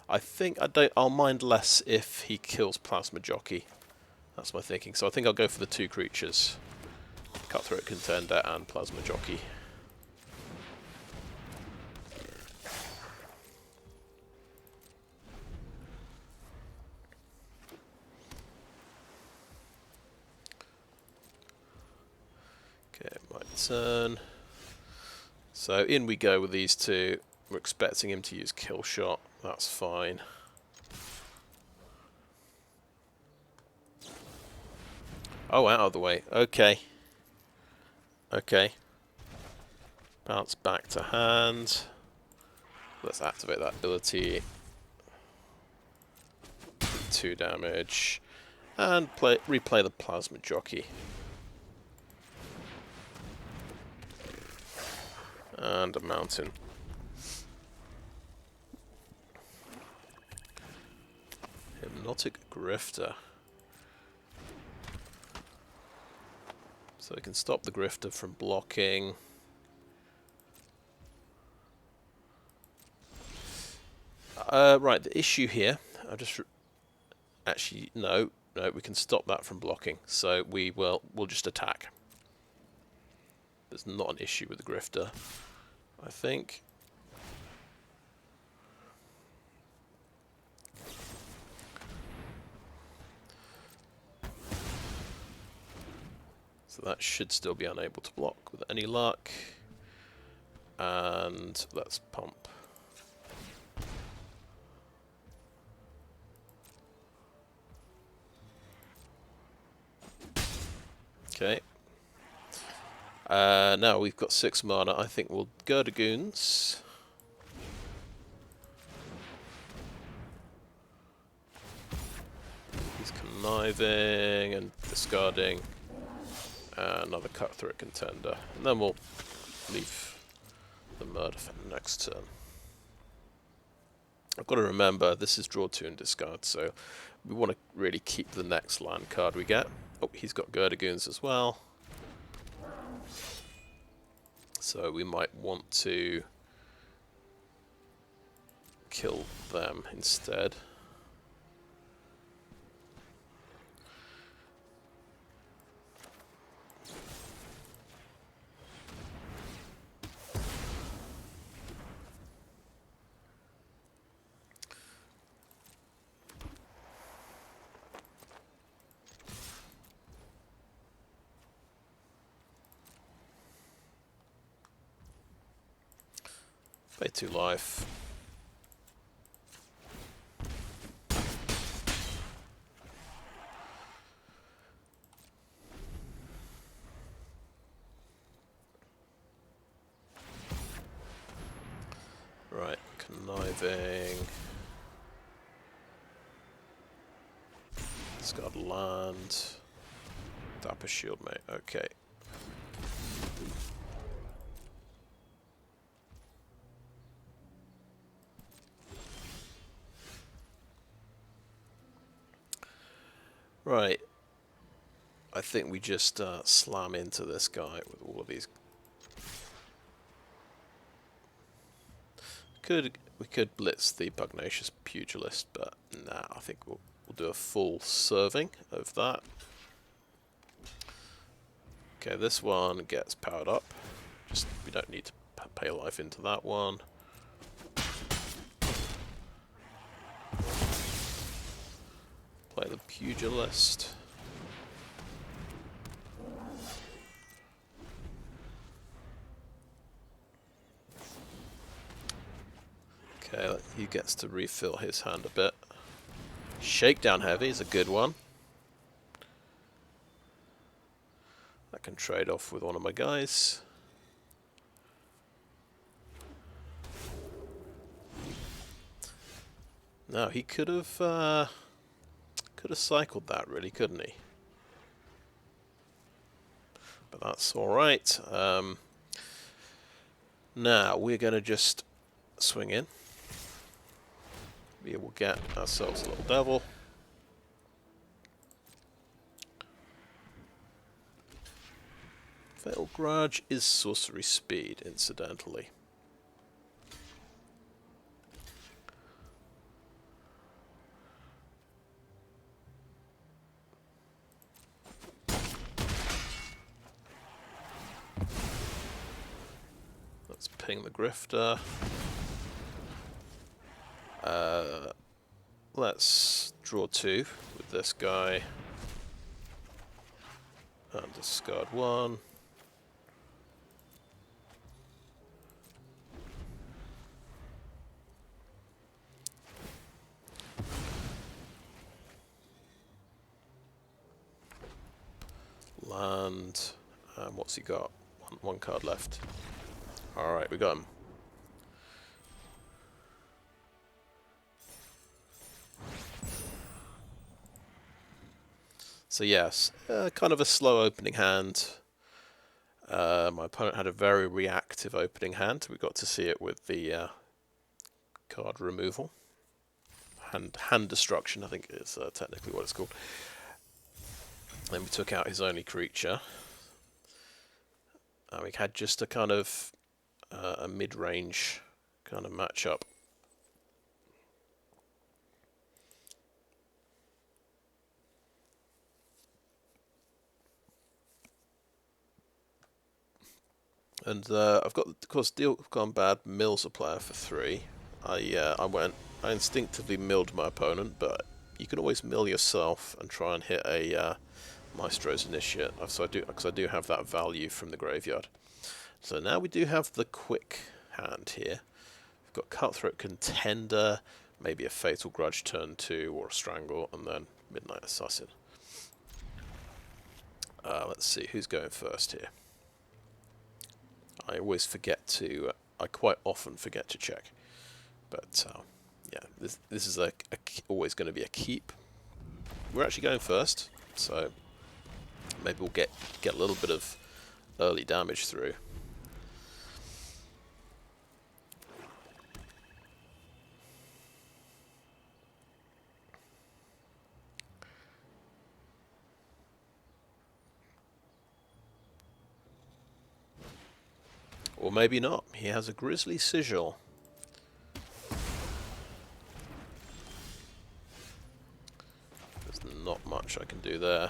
I think I'll mind less if he kills Plasma Jockey. That's my thinking. So I think I'll go for the 2 creatures, Cutthroat Contender and Plasma Jockey. Okay, might turn. So in we go with these two. We're expecting him to use kill shot. That's fine. Oh, out of the way. Okay. Okay. Bounce back to hand. Let's activate that ability. 2 damage. And replay the plasma jockey. And a mountain. Hypnotic Grifter. So we can stop the Grifter from blocking. Right, the issue here, actually, no, we can stop that from blocking. So we'll just attack. There's not an issue with the Grifter, I think. So that should still be unable to block with any luck. And let's pump. Okay. Now we've got 6 mana. I think we'll go to Goons. He's conniving and discarding. Another Cutthroat Contender. And then we'll leave the murder for next turn. I've got to remember, this is draw 2 and discard, so we want to really keep the next land card we get. Oh, he's got Goons as well. So we might want to kill them instead. Pay 2 life. Right, conniving. Discard land. Dapper shield, mate. Okay. Right, I think we just slam into this guy with all of these. We could blitz the Pugnacious Pugilist, but nah, I think we'll do a full serving of that. Okay, this one gets powered up. Just we don't need to pay life into that one. Play the Pugilist. Okay, he gets to refill his hand a bit. Shakedown Heavy is a good one. I can trade off with one of my guys. Now he could have cycled that, really, couldn't he? But that's all right. Now we're going to just swing in. We will get ourselves a little devil. Fatal Grudge is sorcery speed, incidentally. Let's ping the Grifter. Let's draw 2 with this guy. And discard 1. and what's he got? One card left. Alright, we got him. So yes, kind of a slow opening hand. My opponent had a very reactive opening hand. We got to see it with the card removal. Hand destruction, I think is technically what it's called. Then we took out his only creature. We had just a kind of a mid-range kind of matchup. And I've got, of course, deal gone bad. Mills a player for 3. I instinctively milled my opponent, but you can always mill yourself and try and hit a Maestro's Initiate. So I do, because I do have that value from the graveyard. So now we do have the quick hand here. We've got Cutthroat Contender, maybe a Fatal Grudge turn 2 or a Strangle, and then Midnight Assassin. Let's see who's going first here. I always forget to. I quite often forget to check, but yeah, this is always going to be a keep. We're actually going first, so maybe we'll get a little bit of early damage through. Or maybe not. He has a Grisly Sigil. There's not much I can do there.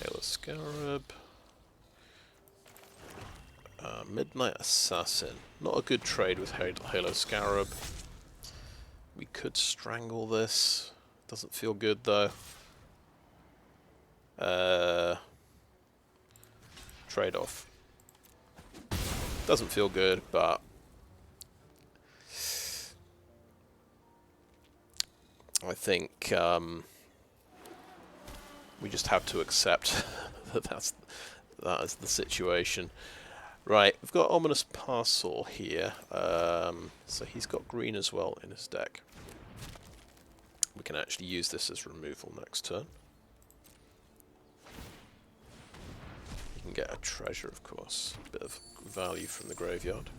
Halo Scarab. Midnight Assassin. Not a good trade with Halo Scarab. We could strangle this. Doesn't feel good though. Trade-off. Doesn't feel good, but I think we just have to accept that that is the situation. Right, we've got Ominous Parcel here, so he's got green as well in his deck. We can actually use this as removal next turn. You can get a treasure, of course, a bit of value from the graveyard.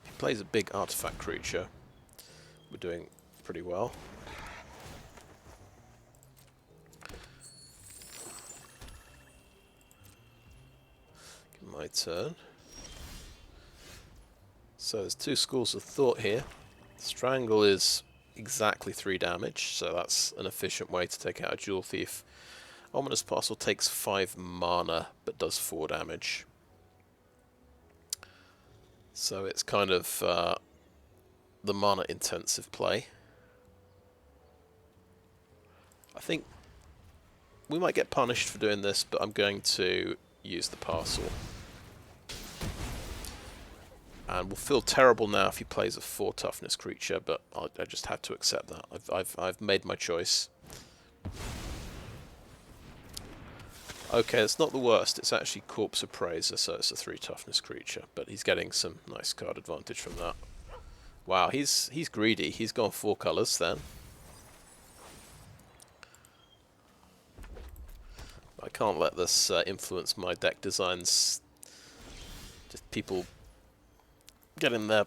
If he plays a big artifact creature, we're doing pretty well. My turn. So there's two schools of thought here. Strangle is exactly 3 damage, so that's an efficient way to take out a Jewel Thief. Ominous Parcel takes 5 mana, but does 4 damage. So it's kind of the mana intensive play. I think we might get punished for doing this, but I'm going to use the parcel. And we'll feel terrible now if he plays a 4 toughness creature, but I just had to accept that. I've made my choice. Okay, it's not the worst. It's actually Corpse Appraiser, so it's a 3 toughness creature, but he's getting some nice card advantage from that. Wow, he's greedy. He's gone 4 colours then. I can't let this influence my deck designs. Just people getting their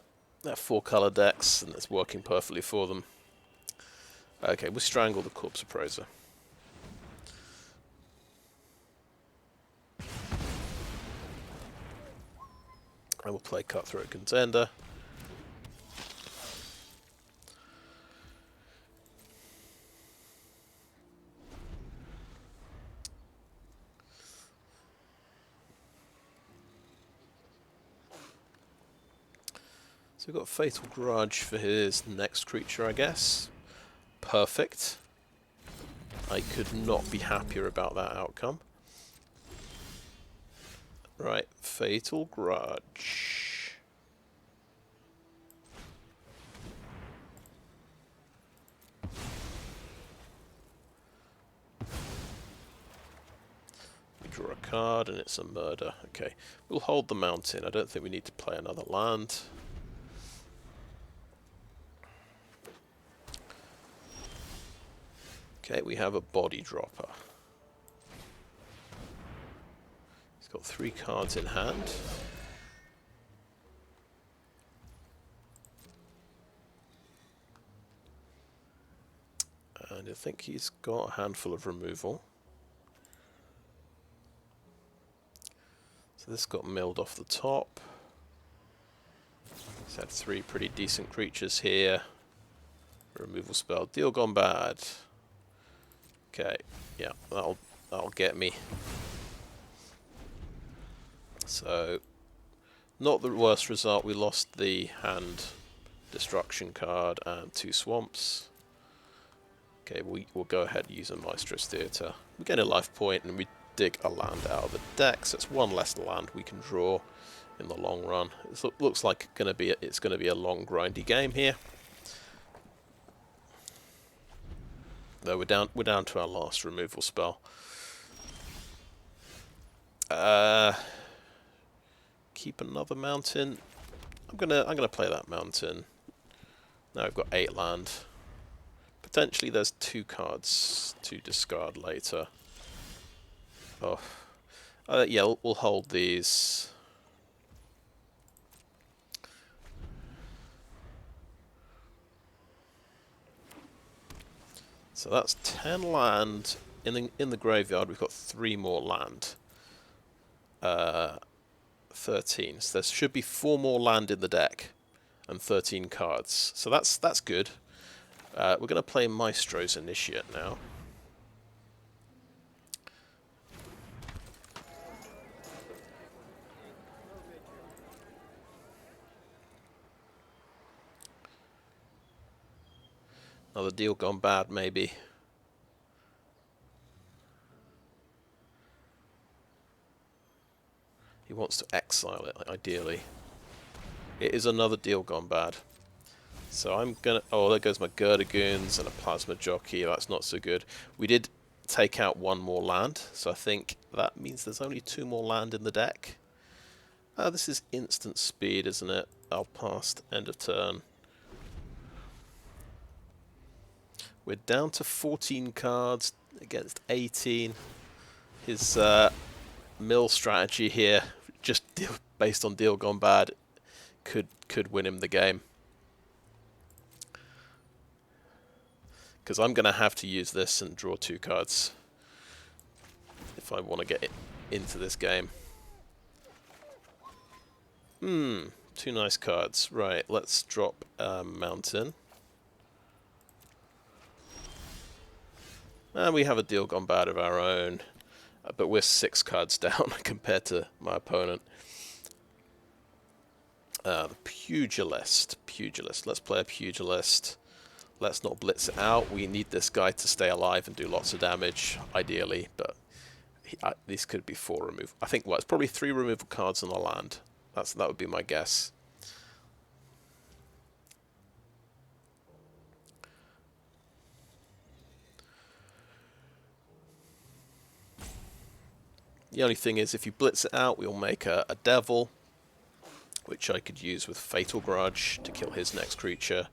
4 colour decks, and it's working perfectly for them. Okay, we'll strangle the Corpse Appraiser. I will play Cutthroat Contender. So we've got Fatal Grudge for his next creature, I guess. Perfect. I could not be happier about that outcome. Right, Fatal Grudge. We draw a card and it's a murder. Okay, we'll hold the mountain. I don't think we need to play another land. Okay, we have a body dropper. He's got 3 cards in hand. And I think he's got a handful of removal. So this got milled off the top. He's had 3 pretty decent creatures here. Removal spell. Deal gone bad. Okay, yeah, that'll get me. So, not the worst result. We lost the hand destruction card and 2 swamps. Okay, we'll go ahead and use a Maestro's Theatre. We gain a life point and we dig a land out of the deck, so it's 1 less land we can draw in the long run. It looks like it's gonna be a long grindy game here. Though we're down to our last removal spell. Keep another mountain. I'm gonna play that mountain. Now we've got 8 land. Potentially there's 2 cards to discard later. Oh, yeah, we'll hold these. So that's 10 land in the graveyard. We've got 3 more land. 13. So there should be 4 more land in the deck and 13 cards. So that's good. We're going to play Maestro's Initiate now. Another deal gone bad, maybe. He wants to exile it, ideally. It is another deal gone bad. So I'm gonna... Oh, there goes my Goons and a Plasma Jockey. That's not so good. We did take out 1 more land, so I think that means there's only 2 more land in the deck. This is instant speed, isn't it? I'll pass end of turn. We're down to 14 cards against 18. His mill strategy here, just based on deal gone bad, could win him the game. Because I'm going to have to use this and draw 2 cards if I want to get into this game. 2 nice cards. Right, let's drop Mountain. And we have a deal gone bad of our own, but we're 6 cards down compared to my opponent. The Pugilist. Let's play a Pugilist. Let's not blitz it out. We need this guy to stay alive and do lots of damage, ideally, but this could be 4 removal. I think, well, it's probably 3 removal cards on the land. That would be my guess. The only thing is, if you blitz it out, we'll make a devil, which I could use with Fatal Grudge to kill his next creature.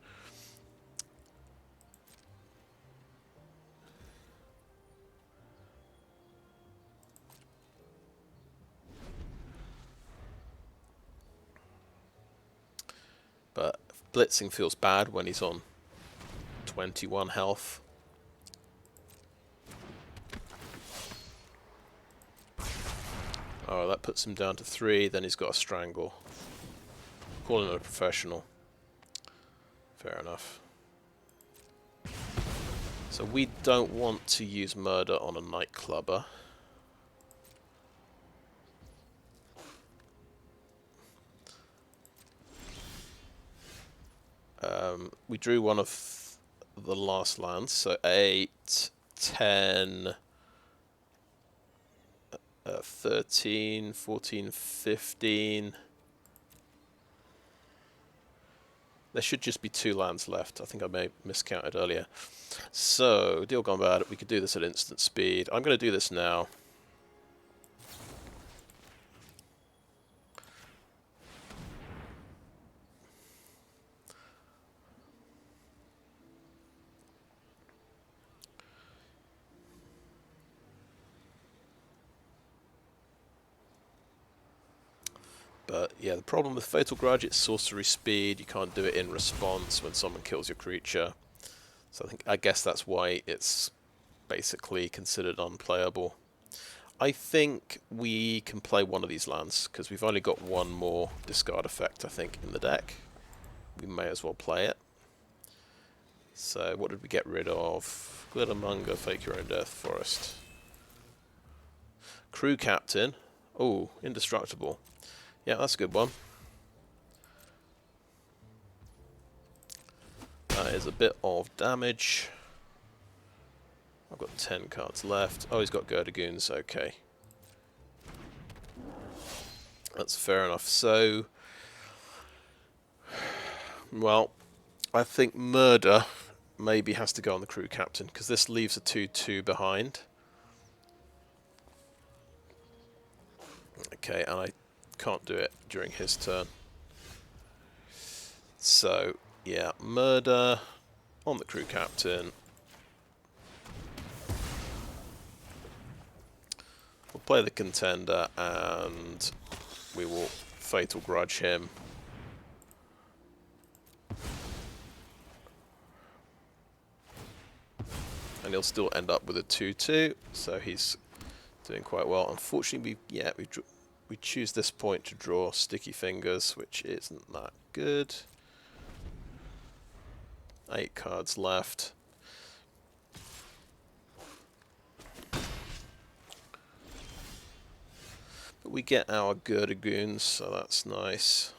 But blitzing feels bad when he's on 21 health. Oh, that puts him down to 3, then he's got a strangle. Calling him a professional. Fair enough. So we don't want to use murder on a nightclubber. We drew one of the last lands, so 8, 10, 13, 14, 15. There should just be 2 lands left. I think I may have miscounted earlier. So, deal gone bad. We could do this at instant speed. I'm going to do this now. But yeah, the problem with Fatal Grudge, it's sorcery speed. You can't do it in response when someone kills your creature. So I guess that's why it's basically considered unplayable. I think we can play one of these lands because we've only got one more discard effect, I think, in the deck. We may as well play it. So what did we get rid of? Glittermonger, Fake Your Own Death, Forest. Crew Captain. Oh, Indestructible. Yeah, that's a good one. That is a bit of damage. I've got 10 cards left. Oh, he's got Girdagoons. Okay. That's fair enough. So, well, I think Murder maybe has to go on the Crew Captain, because this leaves a 2-2 behind. Okay, and I can't do it during his turn. So, yeah, Murder on the Crew Captain. We'll play the Contender and we will Fatal Grudge him. And he'll still end up with a 2-2, so he's doing quite well. Unfortunately, we choose this point to draw Sticky Fingers, which isn't that good. 8 cards left. But we get our Girdagoons, so that's nice.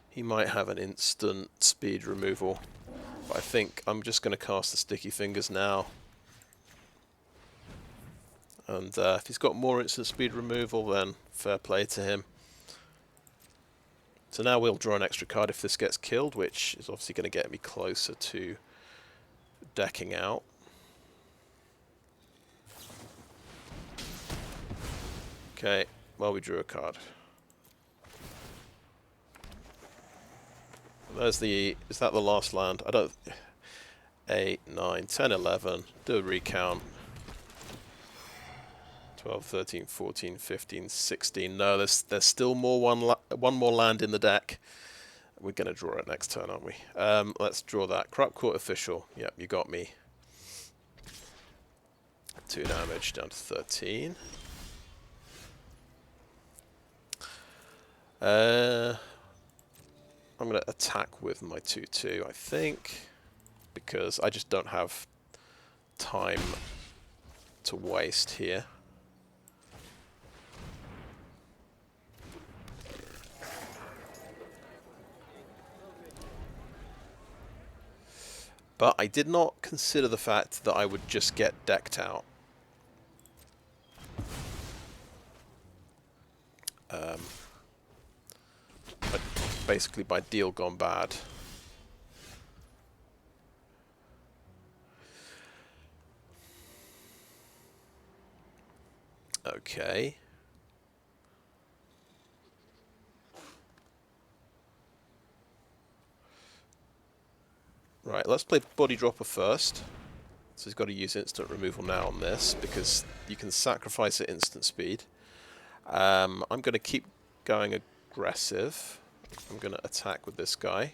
He might have an instant speed removal, but I think I'm just going to cast the Sticky Fingers now. And if he's got more instant speed removal, then fair play to him. So now we'll draw an extra card if this gets killed, which is obviously going to get me closer to decking out. Okay, well, we drew a card. There's the... Is that the last land? I don't... 8, 9, 10, 11. Do a recount. 12, 13, 14, 15, 16. No, there's still one more land in the deck. We're going to draw it next turn, aren't we? Let's draw that. Corrupt Court Official. Yep, you got me. 2 damage down to 13. I'm going to attack with my 2-2, I think, because I just don't have time to waste here. But I did not consider the fact that I would just get decked out. Basically by deal gone bad. Okay. Right, let's play Body Dropper first. So he's got to use instant removal now on this, because you can sacrifice at instant speed. I'm going to keep going aggressive. I'm going to attack with this guy.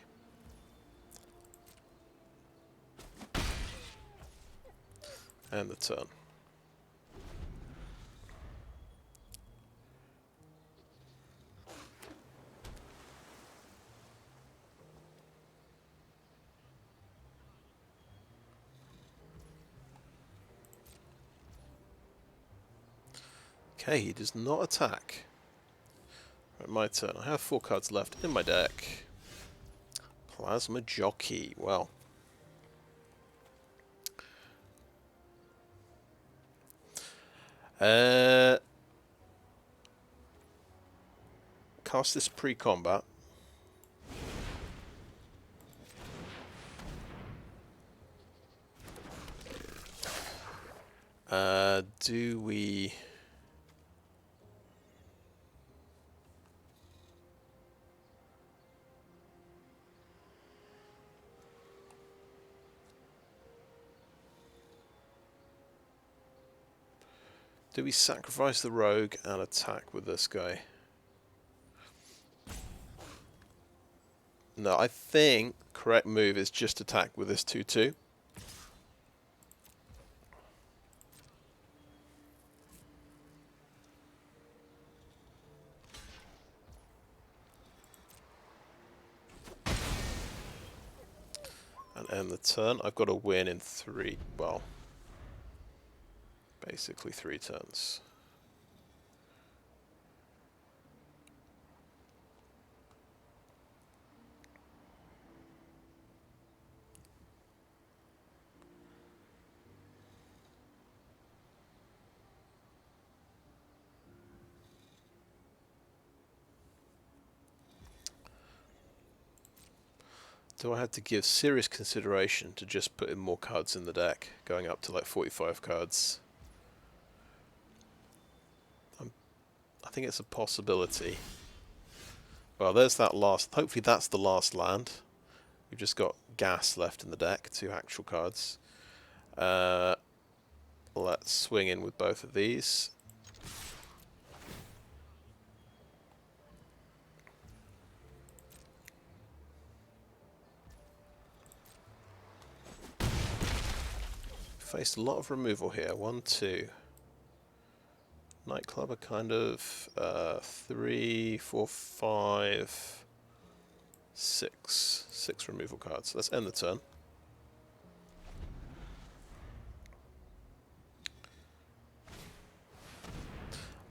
And the turn. Okay, he does not attack. Right, my turn. I have 4 cards left in my deck. Plasma Jockey. Well. Cast this pre-combat. Do we... Do we sacrifice the rogue and attack with this guy? No, I think correct move is just attack with this 2-2. And end the turn. I've got to win in 3, well, basically 3 turns. Do I have to give serious consideration to just putting more cards in the deck, going up to like 45 cards? I think it's a possibility. Well, there's that last... Hopefully that's the last land. We've just got gas left in the deck, 2 actual cards. Let's swing in with both of these. Faced a lot of removal here. 1, 2. Nightclub are kind of 3, 4, 5, 6. 6 removal cards. Let's end the turn.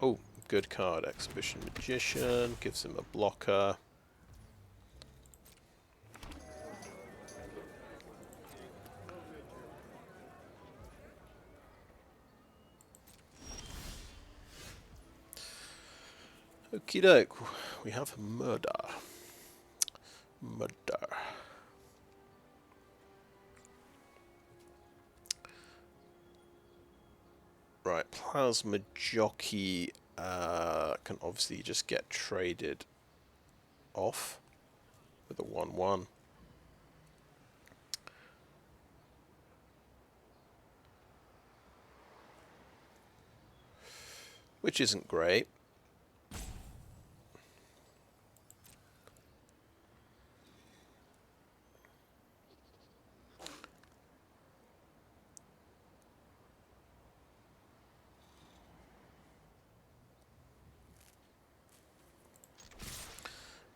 Oh, good card. Exhibition Magician. Gives him a blocker. Okie doke, we have murder. Murder. Right, Plasma Jockey can obviously just get traded off with a 1-1. Which isn't great.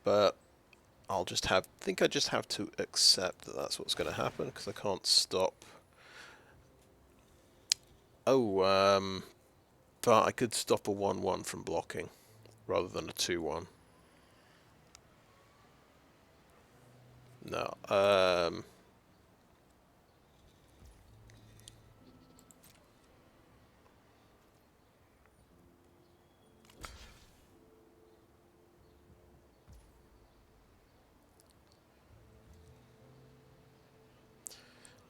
But I'll just have, I think I just have to accept that that's what's going to happen, because I can't stop. Oh, but I could stop a 1-1 from blocking, rather than a 2-1. No,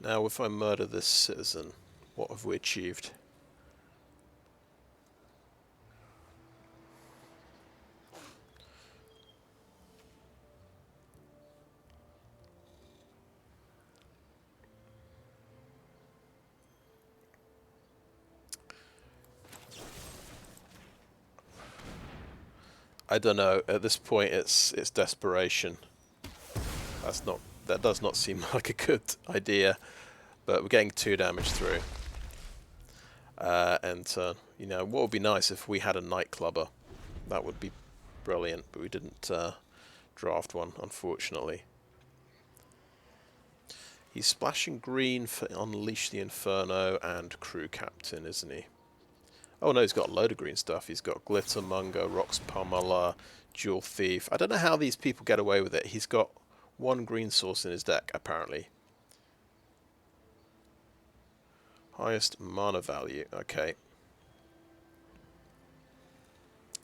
now if I murder this citizen, what have we achieved? I don't know. At this point, it's desperation. That does not seem like a good idea. But we're getting 2 damage through. And you know, what would be nice if we had a nightclubber? That would be brilliant. But we didn't draft one, unfortunately. He's splashing green for Unleash the Inferno and Crew Captain, isn't he? Oh no, he's got a load of green stuff. He's got Glittermonger, Rox Pummeler, Jewel Thief. I don't know how these people get away with it. He's got 1 green source in his deck, apparently. Highest mana value. Okay.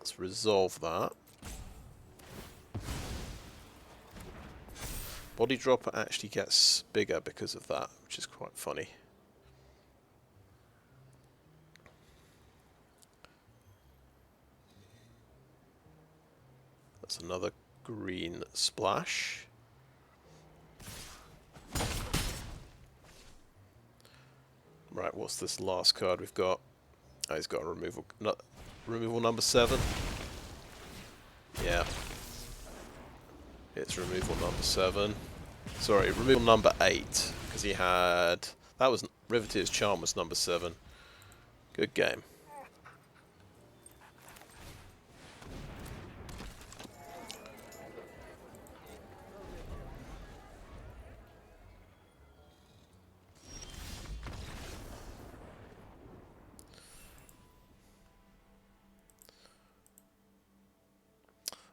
Let's resolve that. Body dropper actually gets bigger because of that, which is quite funny. That's another green splash. Right, what's this last card we've got? Oh, he's got a removal. Removal number 7. Yeah. It's removal number 7. Sorry, removal number 8. Because he had... That was... Riveteer's Charm was number 7. Good game.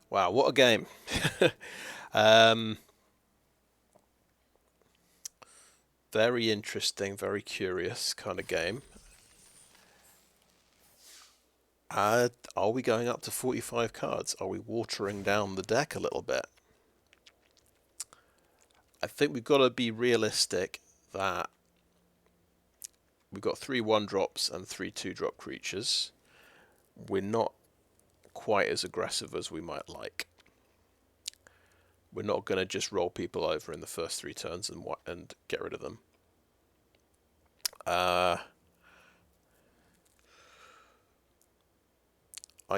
Wow, what a game. Very interesting, very curious kind of game. Are we going up to 45 cards? Are we watering down the deck a little bit? I think we've got to be realistic that we've got 3 1-drops and 3 2-drop creatures. We're not quite as aggressive as we might like. We're not going to just roll people over in the first 3 turns and get rid of them. I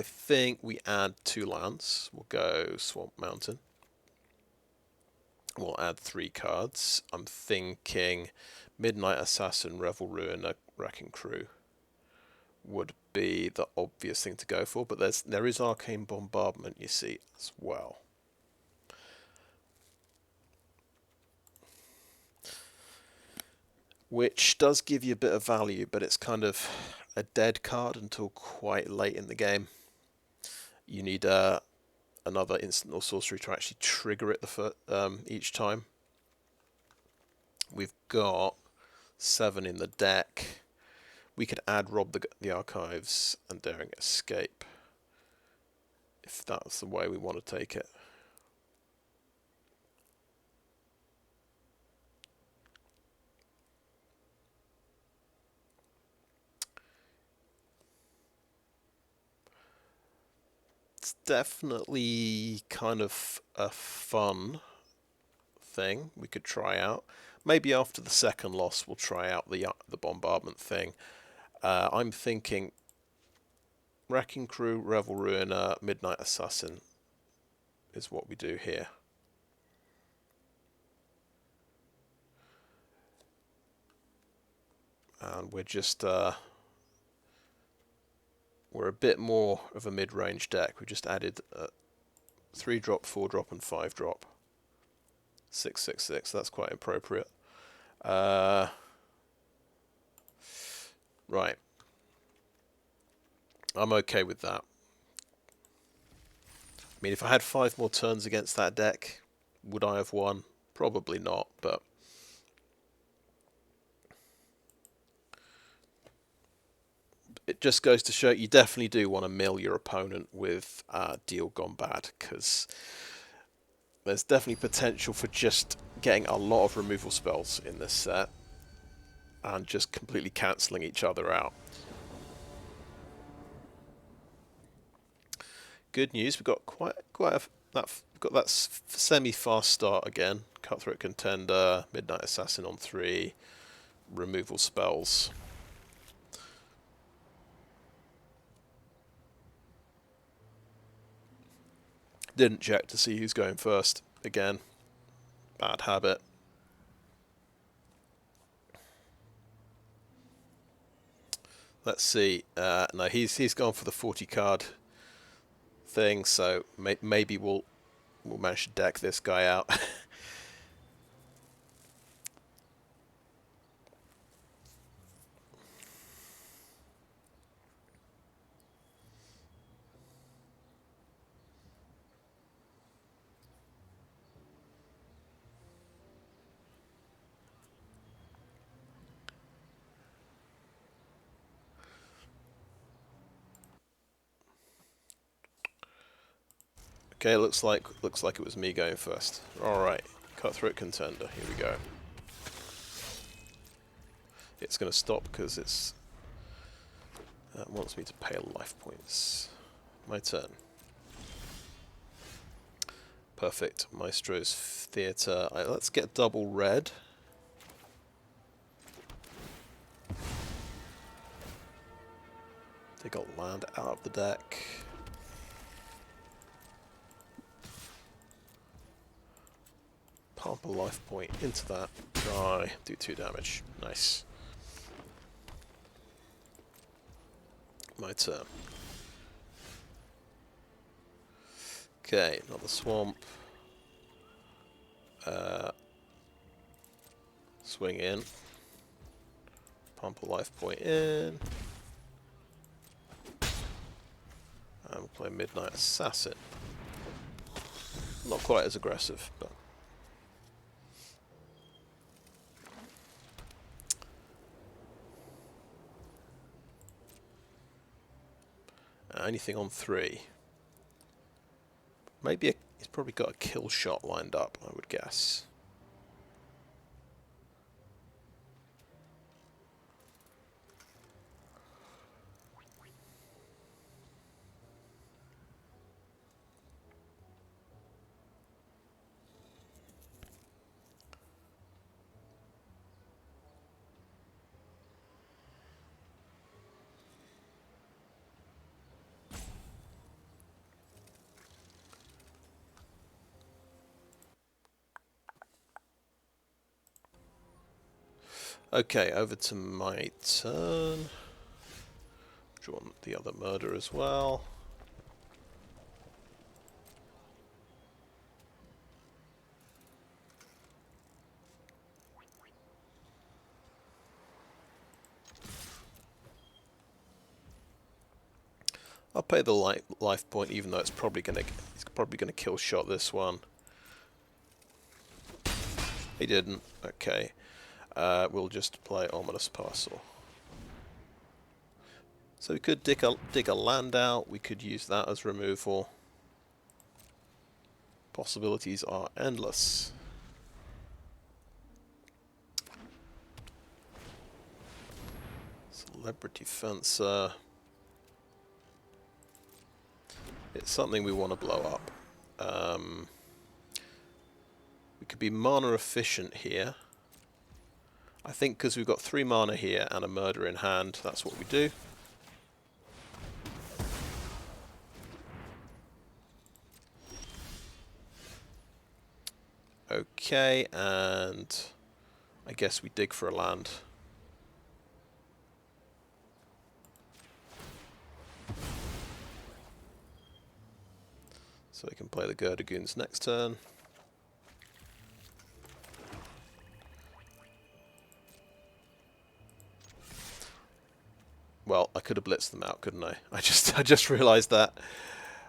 think we add 2 lands. We'll go Swamp Mountain. We'll add 3 cards. I'm thinking Midnight Assassin, Revel Ruiner, Wrecking Crew would be the obvious thing to go for, but there is Arcane Bombardment, you see, as well. Which does give you a bit of value, but it's kind of a dead card until quite late in the game. You need another instant or sorcery to actually trigger it each time. We've got 7 in the deck. We could add Rob the Archives and Daring Escape, if that's the way we want to take it. It's definitely kind of a fun thing we could try out. Maybe after the second loss we'll try out the bombardment thing. I'm thinking Wrecking Crew, Revel Ruiner, Midnight Assassin is what we do here. And we're just we're a bit more of a mid-range deck. We just added 3-drop, 4-drop, and 5-drop. 6/6/6. That's quite appropriate. Right. I'm okay with that. I mean, if I had 5 more turns against that deck, would I have won? Probably not, but it just goes to show you definitely do want to mill your opponent with Deal Gone Bad, because there's definitely potential for just getting a lot of removal spells in this set and just completely cancelling each other out. Good news, we've got got that semi-fast start again. Cutthroat Contender, Midnight Assassin on 3, removal spells. Didn't check to see who's going first. Again, bad habit. Let's see. No, he's gone for the 40 card thing, so maybe we'll manage to deck this guy out. Okay, looks like it was me going first. All right, Cutthroat Contender. Here we go. It's going to stop because it wants me to pay life points. My turn. Perfect. Maestro's Theatre. Let's get double red. They got land out of the deck. Pump a life point into that. Try. Do 2 damage. Nice. My turn. Okay, another swamp. Swing in. Pump a life point in. And we'll play Midnight Assassin. Not quite as aggressive, but... anything on 3. Maybe he's probably got a kill shot lined up, I would guess. Okay, over to my turn. Draw the other murder as well. I'll pay the life point, even though he's probably gonna kill shot this one. He didn't. Okay. We'll just play Ominous Parcel. So we could dig a land out. We could use that as removal. Possibilities are endless. Celebrity Fencer. It's something we want to blow up. We could be mana efficient here. I think because we've got 3 mana here and a murder in hand, that's what we do. Okay, and I guess we dig for a land. So we can play the Gurdagoons next turn. Well, I could have blitzed them out, couldn't I? I just realised that.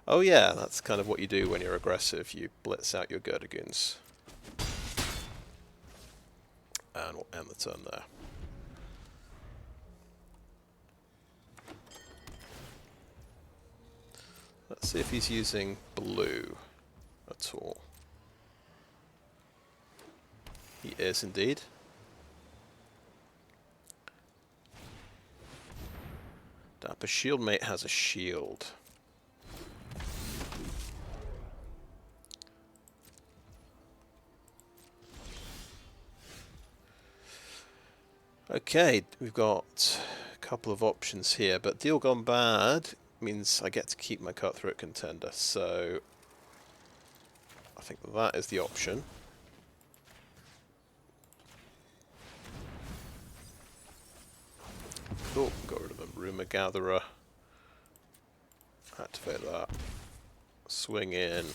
Oh yeah, that's kind of what you do when you're aggressive. You blitz out your Gurdagoons. And we'll end the turn there. Let's see if he's using blue at all. He is indeed. Dapper Shieldmate has a shield. Okay, we've got a couple of options here, but Deal Gone Bad means I get to keep my Cutthroat Contender, so I think that is the option. Cool, got rid of a Rumour Gatherer. Activate that. Swing in.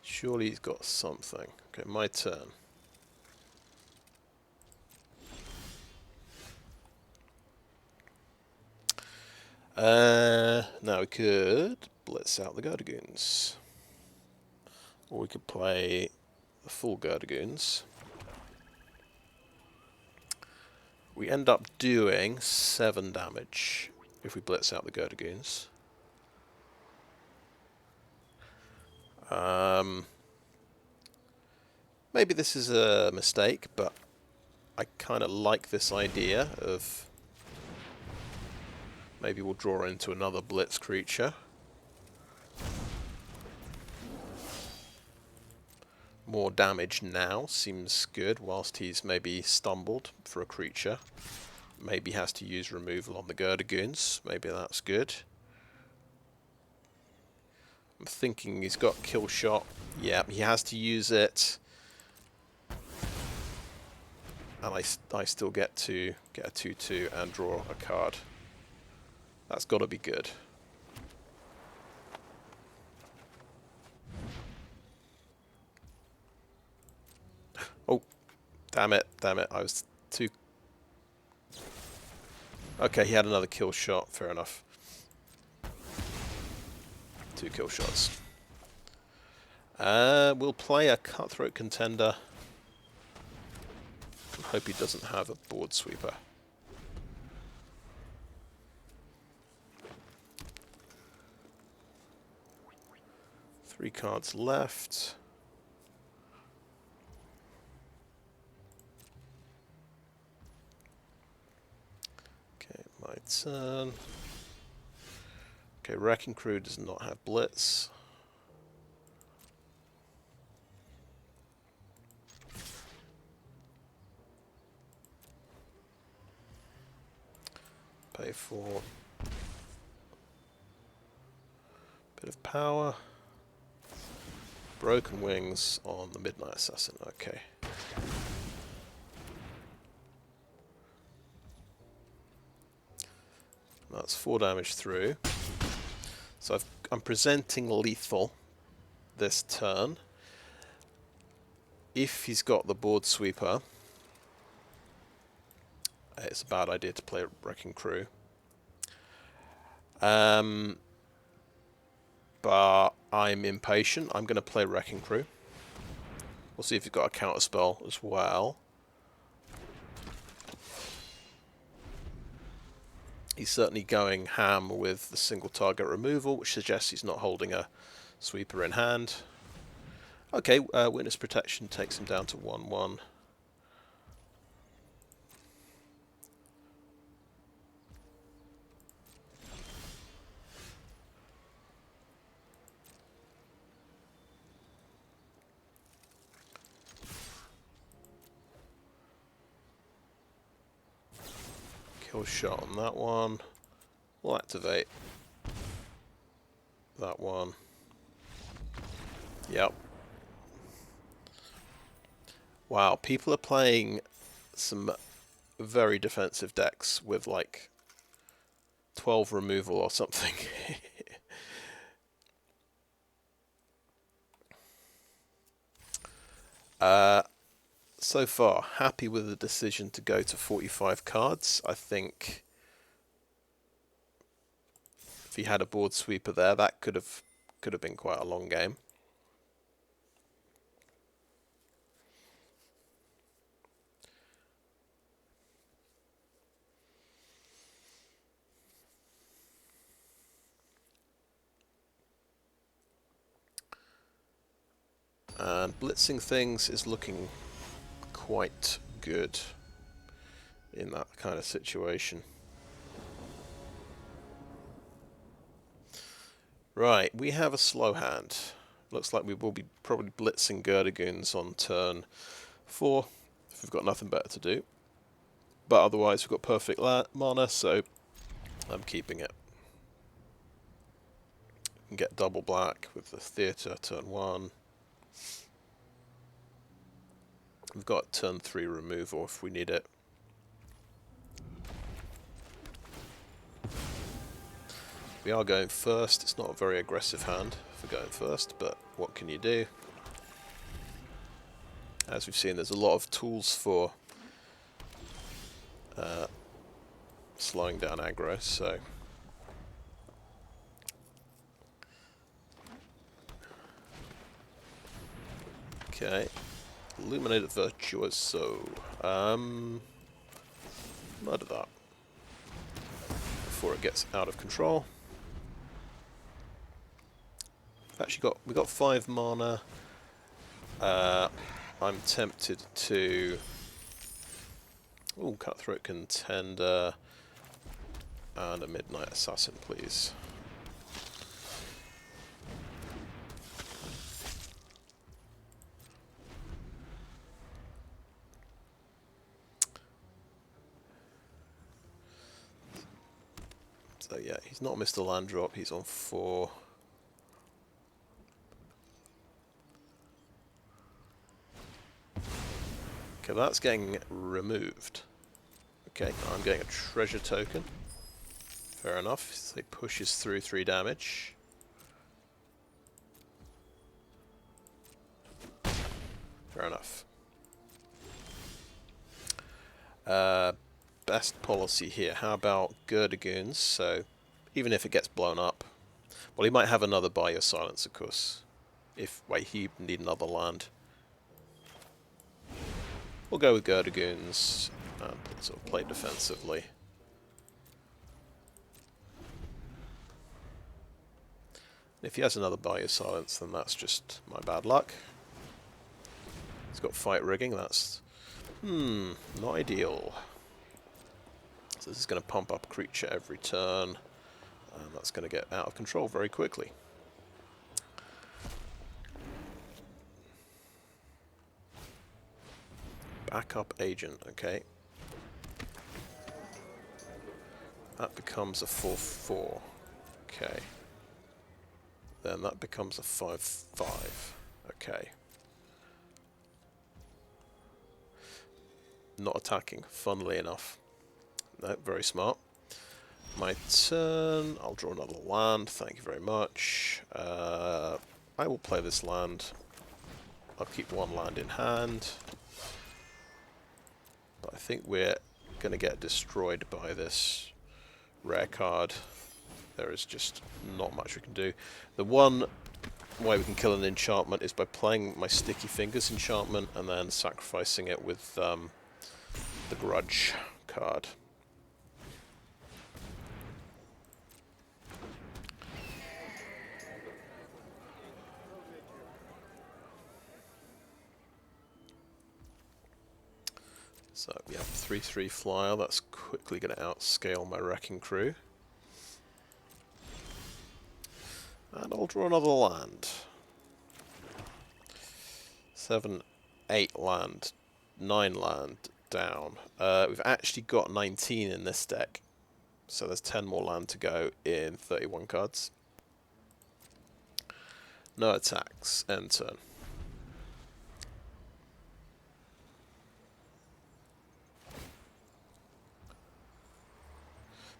Surely he's got something. Okay, my turn. Now we could blitz out the Gardagoons. Or we could play the full Gardagoons. We end up doing 7 damage if we blitz out the Gardagoons. Maybe this is a mistake, but I kind of like this idea of maybe we'll draw into another blitz creature. More damage now seems good, whilst he's maybe stumbled for a creature. Maybe has to use removal on the Gardagoons. Maybe that's good. I'm thinking he's got kill shot. Yeah, he has to use it. And I still get to get a 2/2 and draw a card. That's got to be good. Oh, damn it, I was too... Okay, he had another kill shot, fair enough. 2 kill shots. We'll play a Cutthroat Contender. Hope he doesn't have a board sweeper. Three cards left. Okay, my turn. Okay, Wrecking Crew does not have blitz. Pay for a bit of power. Broken Wings on the Midnight Assassin, okay. That's 4 damage through. So I'm presenting lethal this turn. If he's got the board sweeper, it's a bad idea to play Wrecking Crew. But I'm impatient. I'm going to play Wrecking Crew. We'll see if he's got a counter spell as well. He's certainly going ham with the single target removal, which suggests he's not holding a sweeper in hand. Okay, Witness Protection takes him down to 1/1. Kill shot on that one. We'll activate that one. Yep. Wow, people are playing some very defensive decks with like 12 removal or something. So far, happy with the decision to go to 45 cards. I think if he had a board sweeper there, that could have been quite a long game. And blitzing things is looking quite good in that kind of situation. Right, we have a slow hand. Looks like we will be probably blitzing Gardagoons on turn 4 if we've got nothing better to do. But otherwise we've got perfect mana, so I'm keeping it. We can get double black with the theatre turn 1. We've got turn 3 removal if we need it. We are going first. It's not a very aggressive hand for going first, but what can you do? As we've seen, there's a lot of tools for slowing down aggro, so Okay. Illuminated Virtuoso. Murder that before it gets out of control. We've actually got 5 mana. I'm tempted to Cutthroat Contender and a Midnight Assassin, please. So yeah, he's not missed a land drop, he's on 4. Okay, that's getting removed. Okay, I'm getting a treasure token. Fair enough, so he pushes through 3 damage. Fair enough. Best policy here. How about Goons? So, even if it gets blown up, well, he might have another Buy Your Silence, of course. Wait, he need another land. We'll go with Goons and sort of play defensively. If he has another Buy Your Silence, then that's just my bad luck. He's got Fight Rigging. That's not ideal. So this is going to pump up a creature every turn, and that's going to get out of control very quickly. Backup Agent, okay. That becomes a 4/4. Okay. Then that becomes a 5/5. Okay. Not attacking, funnily enough. No, very smart. My turn, I'll draw another land, thank you very much. I will play this land. I'll keep 1 land in hand. But I think we're going to get destroyed by this rare card. There is just not much we can do. The one way we can kill an enchantment is by playing my Sticky Fingers enchantment and then sacrificing it with the Grudge card. So we have 3/3 flyer, that's quickly going to outscale my Wrecking Crew. And I'll draw another land. 7, 8 land, 9 land down. We've actually got 19 in this deck, so there's 10 more land to go in 31 cards. No attacks, end turn.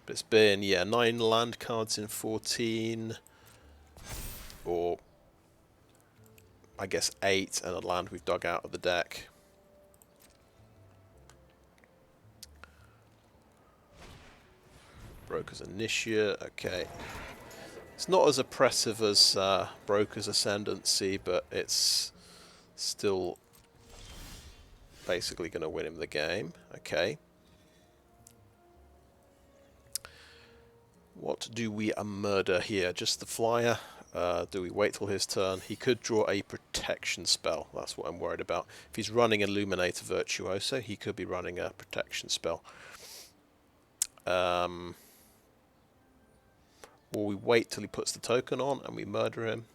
But it's been, yeah, 9 land cards in 14, or I guess 8 and a land we've dug out of the deck. Broker's Initiate, okay. It's not as oppressive as Broker's Ascendancy, but it's still basically going to win him the game. Okay. What do we murder here? Just the flyer? Do we wait till his turn? He could draw a protection spell. That's what I'm worried about. If he's running Illuminator Virtuoso, he could be running a protection spell. Or we wait till he puts the token on and we murder him.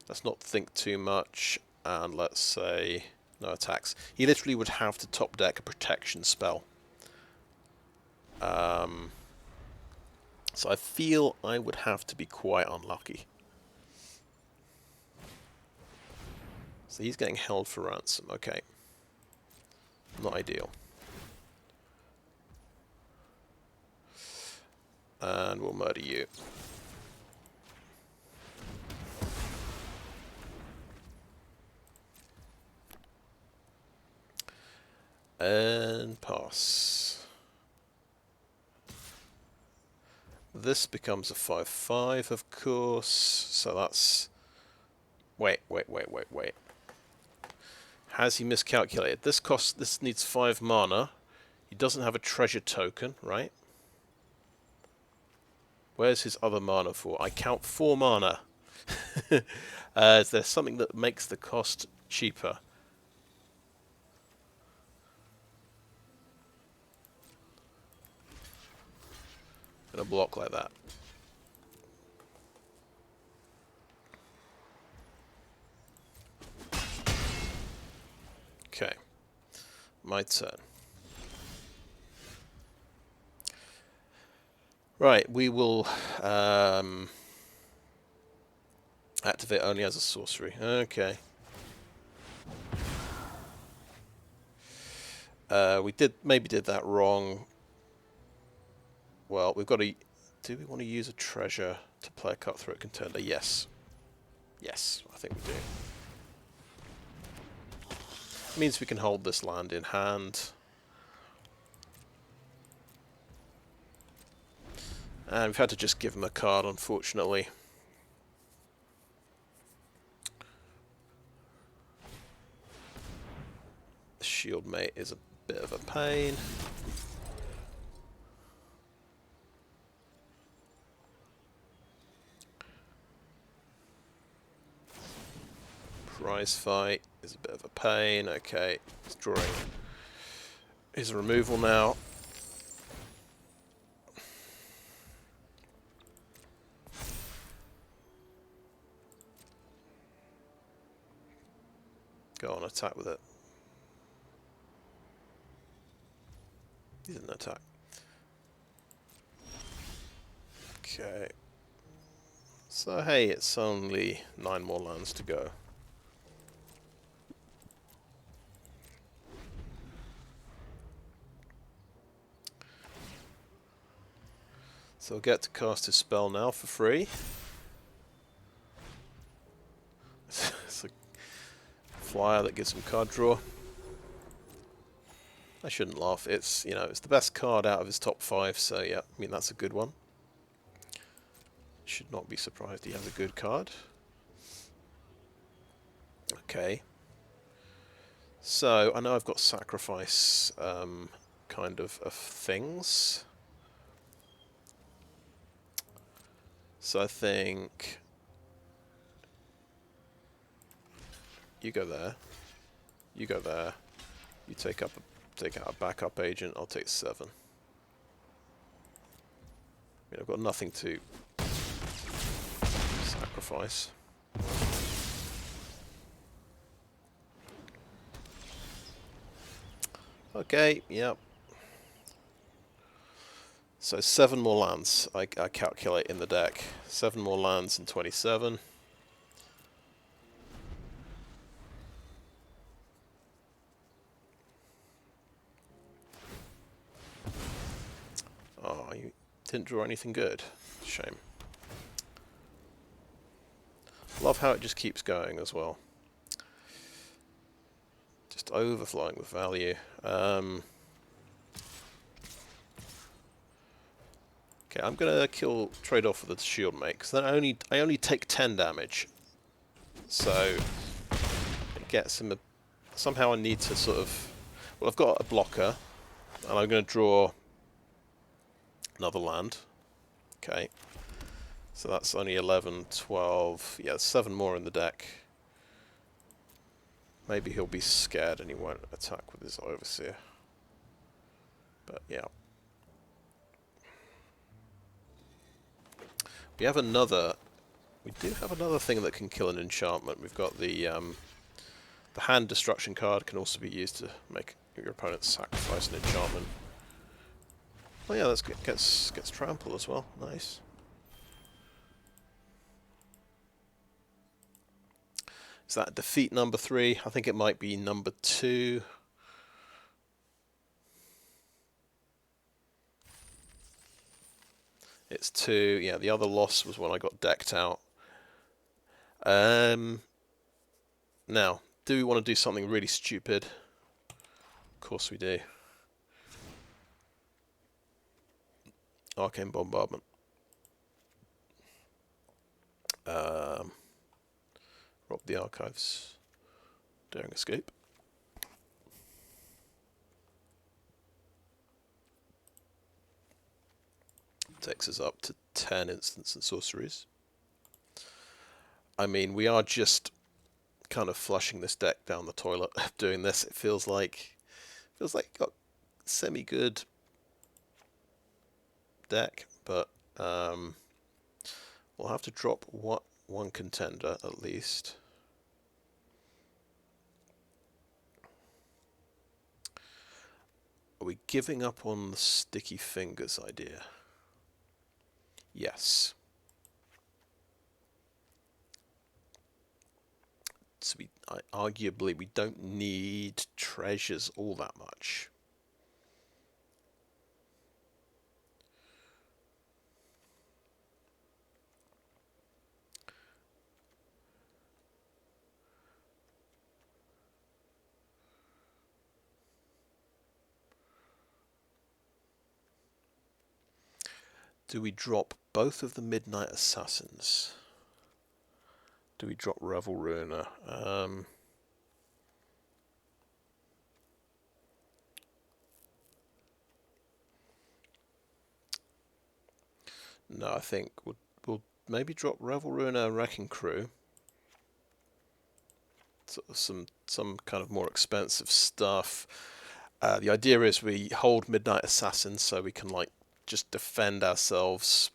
Let's not think too much, and let's say no attacks. He literally would have to top deck a protection spell. So I feel I would have to be quite unlucky. So he's getting held for ransom. Okay. Not ideal. And we'll murder you. And pass. This becomes a 5/5, of course, so that's Wait. Has he miscalculated? This needs 5 mana. He doesn't have a treasure token, right? Where's his other mana for? I count 4 mana. Is there something that makes the cost cheaper? And a block like that. Okay. My turn. Right, we will activate only as a sorcery. Okay. We maybe did that wrong. Well, we've got to... Do we want to use a treasure to play a Cutthroat Contender? Yes. Yes, I think we do. It means we can hold this land in hand. And we've had to just give him a card, unfortunately. The Shield Mate is a bit of a pain. Prize Fight is a bit of a pain. Okay, he's drawing his removal now. Go on, attack with it. He didn't attack. Okay. So hey, it's only 9 more lands to go. So we'll get to cast his spell now for free. It's a flyer that gives him card draw. I shouldn't laugh. It's, you know, it's the best card out of his top 5, so yeah, I mean that's a good one. Should not be surprised he has a good card. Okay. So I know I've got sacrifice kind of things. So I think you go there. You go there. You take out a backup agent. I'll take 7. I mean, I've got nothing to sacrifice. Okay, yep. So 7 more lands I calculate in the deck. 7 more lands and 27. Oh, you didn't draw anything good. Shame. Love how it just keeps going as well. Just overflowing with value. Okay, I'm gonna trade off with the Shield Mate, because then I only take 10 damage. So it gets him somehow I need to sort of... Well, I've got a blocker, and I'm gonna draw another land. Okay. So that's only 11, 12... Yeah, 7 more in the deck. Maybe he'll be scared and he won't attack with his Overseer. But yeah. We do have another thing that can kill an enchantment. We've got the hand destruction card can also be used to make your opponent sacrifice an enchantment. Oh yeah, that gets trample as well. Nice. Is that defeat number 3? I think it might be number 2. It's 2. Yeah, the other loss was when I got decked out. Now, do we want to do something really stupid? Of course we do. Arcane Bombardment. Rob the archives. Daring escape. Takes us up to 10 instants and sorceries. I mean, we are just kind of flushing this deck down the toilet doing this. It feels like it got semi-good deck, but we'll have to drop one contender at least. Are we giving up on the sticky fingers idea? Yes. So arguably we don't need treasures all that much. Do we drop both of the Midnight Assassins? Do we drop Revel Ruiner? No, I think we'll maybe drop Revel Ruiner and Wrecking Crew. Some kind of more expensive stuff. The idea is we hold Midnight Assassins so we can like just defend ourselves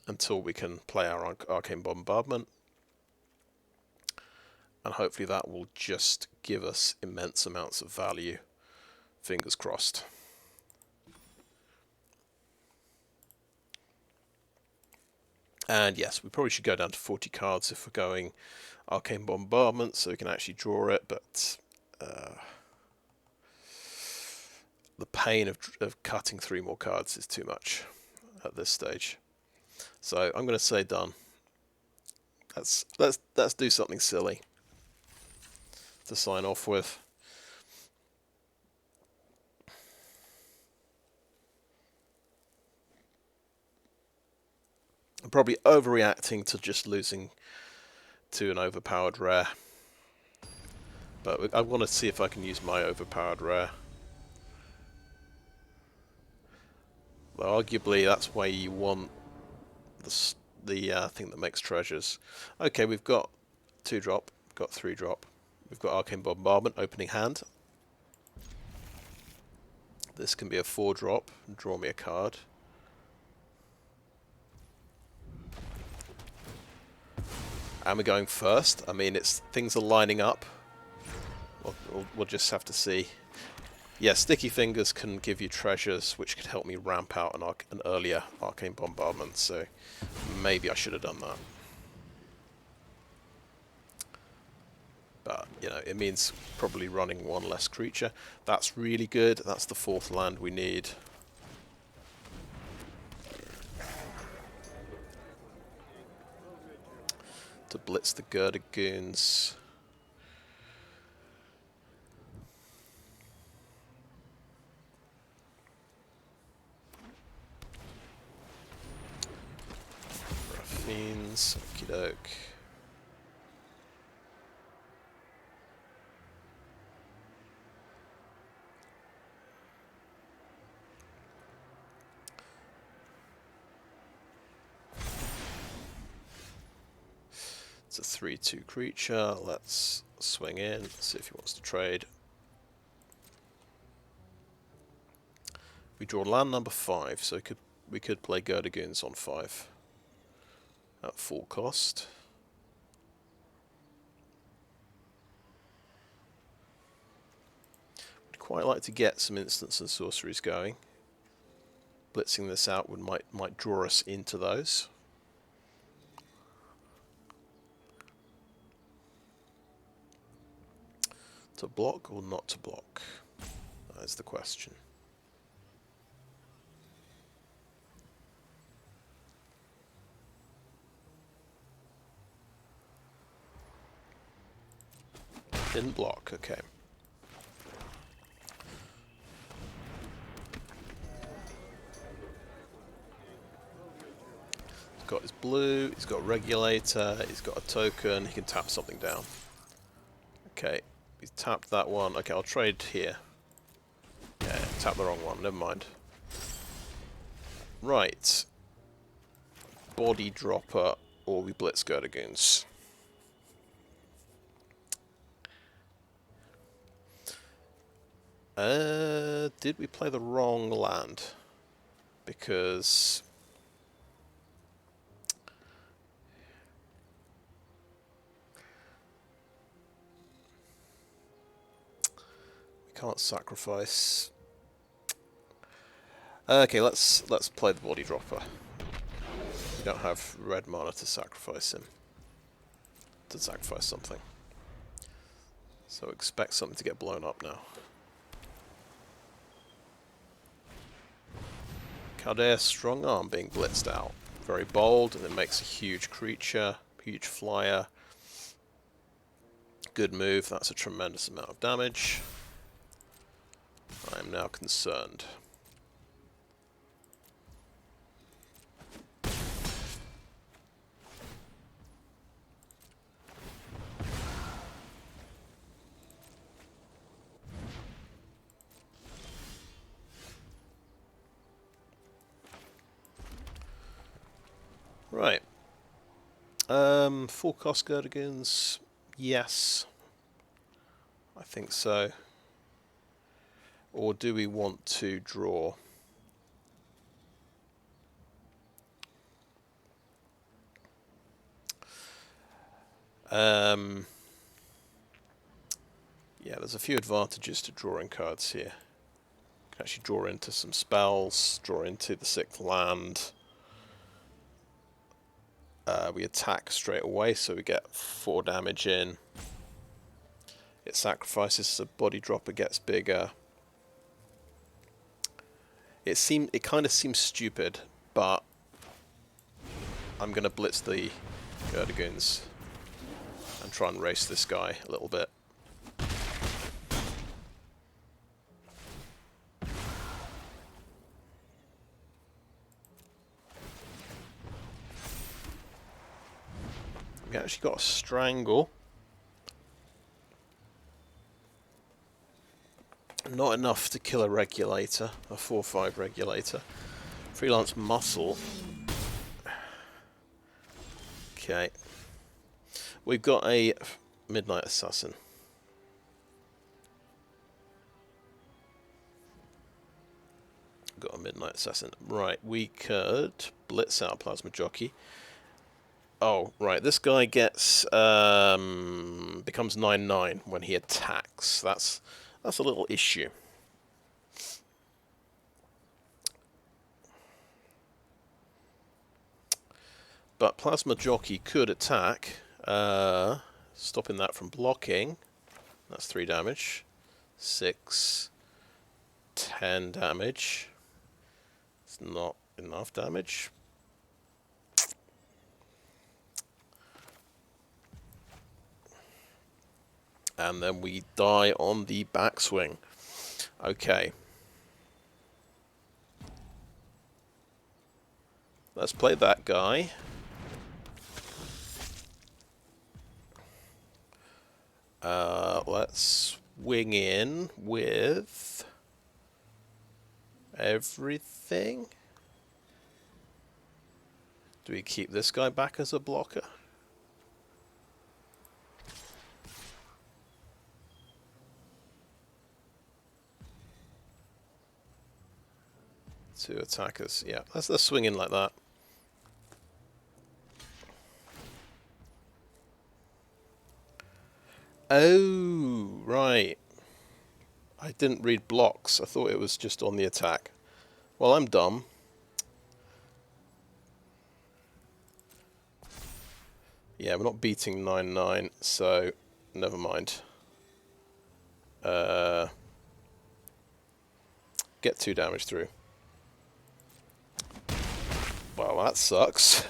until we can play our Arcane Bombardment. And hopefully that will just give us immense amounts of value. Fingers crossed. And yes, we probably should go down to 40 cards if we're going Arcane Bombardment so we can actually draw it, but the pain of cutting 3 more cards is too much at this stage. So I'm going to say done. Let's do something silly to sign off with. I'm probably overreacting to just losing to an overpowered rare, but I want to see if I can use my overpowered rare. Well, arguably that's why you want the thing that makes treasures. Okay, we've got 2-drop, we've got 3-drop, we've got Arcane Bombardment, opening hand. This can be a 4-drop, draw me a card. And we're going first. I mean, things are lining up. We'll just have to see. Yeah, Sticky Fingers can give you treasures, which could help me ramp out an earlier Arcane Bombardment, so maybe I should have done that. But, you know, it means probably running 1 less creature. That's really good. That's the 4th land we need. To blitz the Girder Goons. Fiends, okie doke. It's a 3/2 creature. Let's swing in, see if he wants to trade. We draw land number 5, so we could play Girder Goons on 5 at full cost. Would quite like to get some instants and sorceries going. Blitzing this out might draw us into those. To block or not to block? That is the question. Didn't block, okay. got his blue, he's got regulator, he's got a token, he can tap something down. Okay, he's tapped that one. Okay, I'll trade here. Yeah, tap the wrong one, never mind. Right. Body dropper, or we blitz Goons. Did we play the wrong land? Because we can't sacrifice. Okay, let's play the body dropper. We don't have red mana to sacrifice him. To sacrifice something. So expect something to get blown up now. Coulda strong arm being blitzed out. Very bold, and it makes a huge creature, huge flyer. Good move, that's a tremendous amount of damage. I am now concerned. Right. Full cost Gurdigans, yes. I think so. Or do we want to draw? Yeah, there's a few advantages to drawing cards here. You can actually draw into some spells, draw into the 6th land. We attack straight away, so we get 4 damage in. It sacrifices, so body dropper gets bigger. It kind of seems stupid, but I'm gonna blitz the Gurdigans and try and race this guy a little bit. We actually got a strangle. Not enough to kill a regulator, a 4/5 regulator. Freelance muscle. Okay. We've got a midnight assassin. Got a midnight assassin. Right, we could blitz out plasma jockey. Oh, right. This guy gets becomes 9/9 when he attacks. That's a little issue. But plasma jockey could attack, stopping that from blocking. That's 3 damage. 6, 10 damage. It's not enough damage. And then we die on the backswing. Okay. Let's play that guy. Let's swing in with everything. Do we keep this guy back as a blocker? Two attackers, yeah. Let's swing in like that. Oh, right. I didn't read blocks. I thought it was just on the attack. Well, I'm dumb. Yeah, we're not beating 9/9, so never mind. Get 2 damage through. Well, that sucks.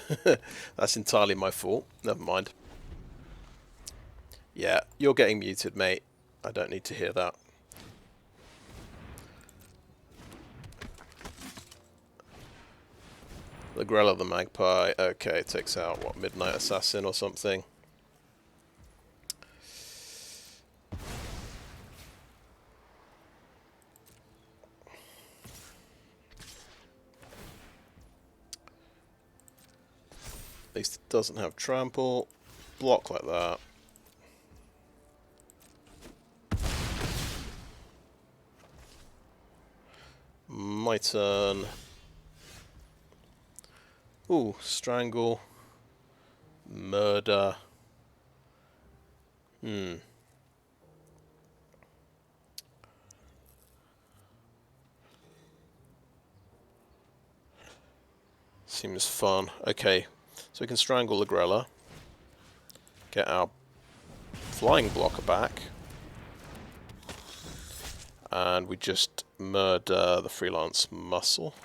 That's entirely my fault. Never mind. Yeah, you're getting muted, mate. I don't need to hear that. Lagrella the Magpie. Okay, takes out, what, Midnight Assassin or something. At least it doesn't have trample. Block like that. My turn. Ooh, strangle. Murder. Seems fun. Okay, so we can strangle Lagrella. Get our flying blocker back. And we just murder the freelance muscle.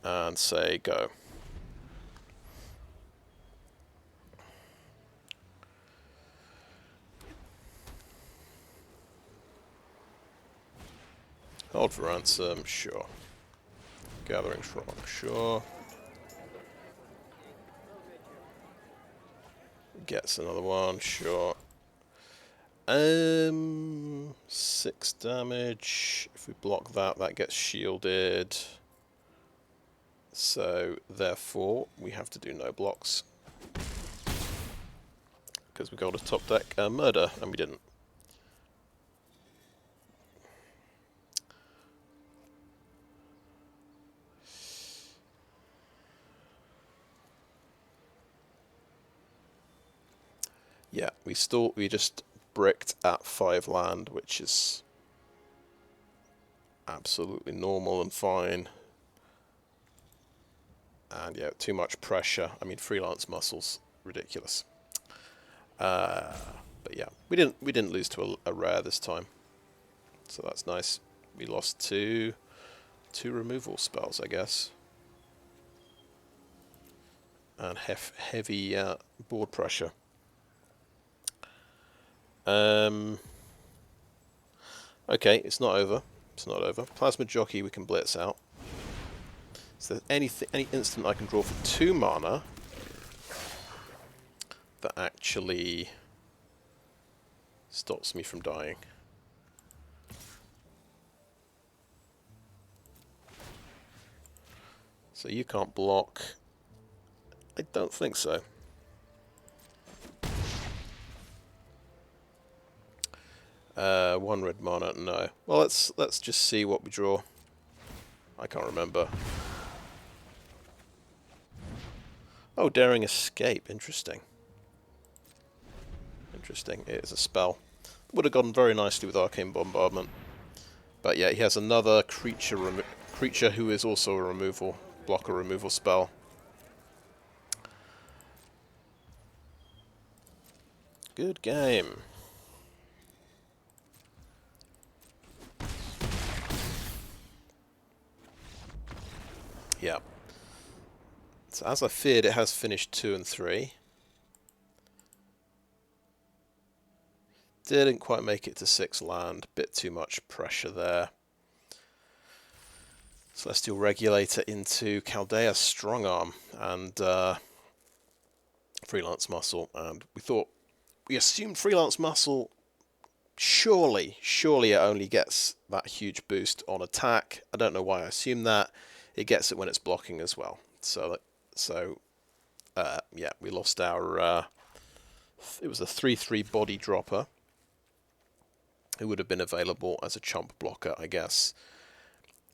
And say go. Hold for ransom, sure. Gathering Shrine, sure. Gets another one, sure. 6 damage. If we block that, that gets shielded. So, therefore, we have to do no blocks. Because we got a top deck murder, and we didn't. Yeah, we just bricked at 5 land, which is absolutely normal and fine. And yeah, too much pressure. I mean, freelance muscles, ridiculous. But yeah, we didn't lose to a rare this time, so that's nice. We lost two removal spells, I guess, and heavy board pressure. Okay, it's not over. It's not over. Plasma Jockey we can blitz out. So any instant I can draw for 2 mana that actually stops me from dying. So you can't block. I don't think so. One red mana, no. Well, let's just see what we draw. I can't remember. Oh, Daring Escape. Interesting. Interesting. It is a spell. Would have gone very nicely with Arcane Bombardment. But yeah, he has another creature who is also a blocker removal spell. Good game. Yeah. So as I feared, it has finished 2 and 3. Didn't quite make it to 6 land. Bit too much pressure there. Celestial Regulator into Chaldea Strongarm and Freelance Muscle. And we assumed Freelance Muscle, surely it only gets that huge boost on attack. I don't know why I assumed that. It gets it when it's blocking as well. So yeah, we lost our... it was a 3/3 body dropper. It would have been available as a chump blocker, I guess,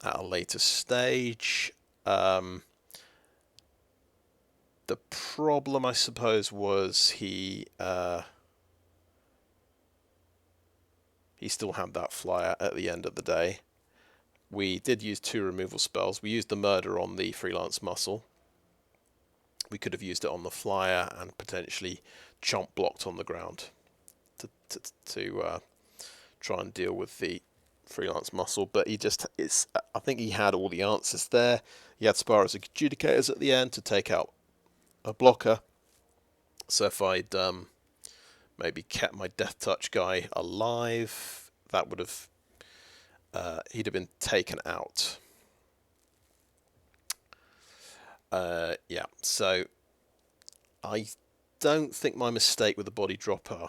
at a later stage. The problem, I suppose, was he still had that flyer at the end of the day. We did use 2 removal spells. We used the murder on the freelance muscle. We could have used it on the flyer and potentially chomp blocked on the ground to try and deal with the freelance muscle, but I think he had all the answers there. He had Spyro's Adjudicators at the end to take out a blocker. So if I'd maybe kept my Death Touch guy alive, that would have he'd have been taken out. Yeah, so I don't think my mistake with the body dropper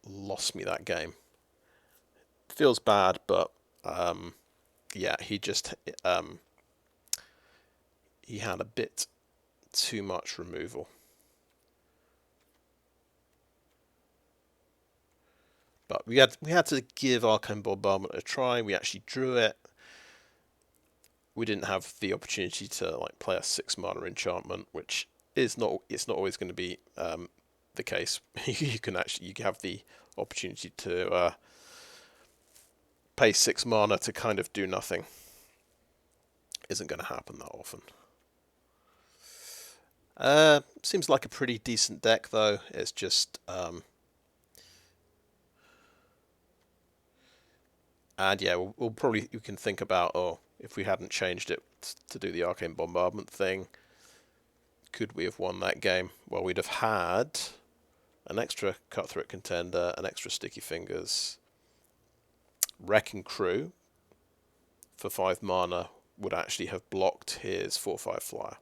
lost me that game. Feels bad, but yeah, he just he had a bit too much removal. But we had to give Arcane Bombardment a try. We actually drew it. We didn't have the opportunity to like play a 6-mana enchantment, which is not always going to be the case. You have the opportunity to pay 6 mana to kind of do nothing. Isn't going to happen that often. Seems like a pretty decent deck though. It's just and yeah, we can think about, if we hadn't changed it to do the Arcane Bombardment thing, could we have won that game? Well, we'd have had an extra Cutthroat Contender, an extra Sticky Fingers, Wrecking Crew for 5 mana would actually have blocked his 4/5 flyer.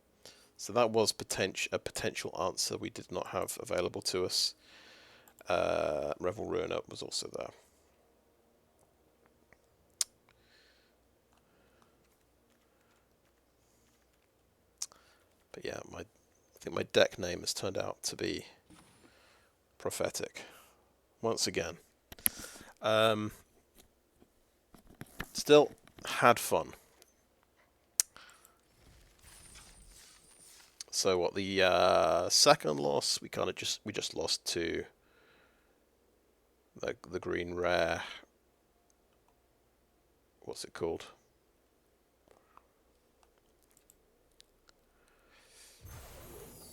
So that was a potential answer we did not have available to us. Revel Ruiner was also there. But yeah, I think my deck name has turned out to be prophetic once again. Still had fun. So what, the second loss, we just lost to the green rare. What's it called?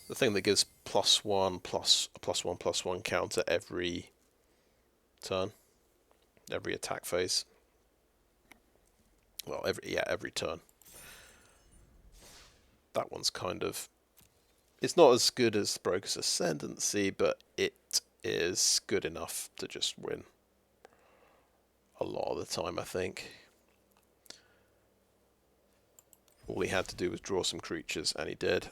The thing that gives +1/+1/+1 counter every turn, every attack phase. Well, every turn. That one's kind of, it's not as good as Broker's Ascendancy, but it is good enough to just win a lot of the time, I think. All he had to do was draw some creatures, and he did.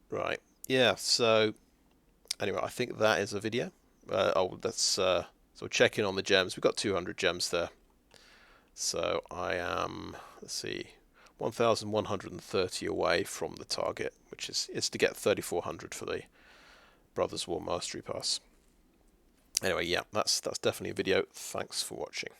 Right, yeah, so anyway, I think that is a video. So check in on the gems. We've got 200 gems there. So I am, let's see, 1,130 away from the target, which is to get 3,400 for the Brothers War Mastery Pass. Anyway, yeah, that's definitely a video. Thanks for watching.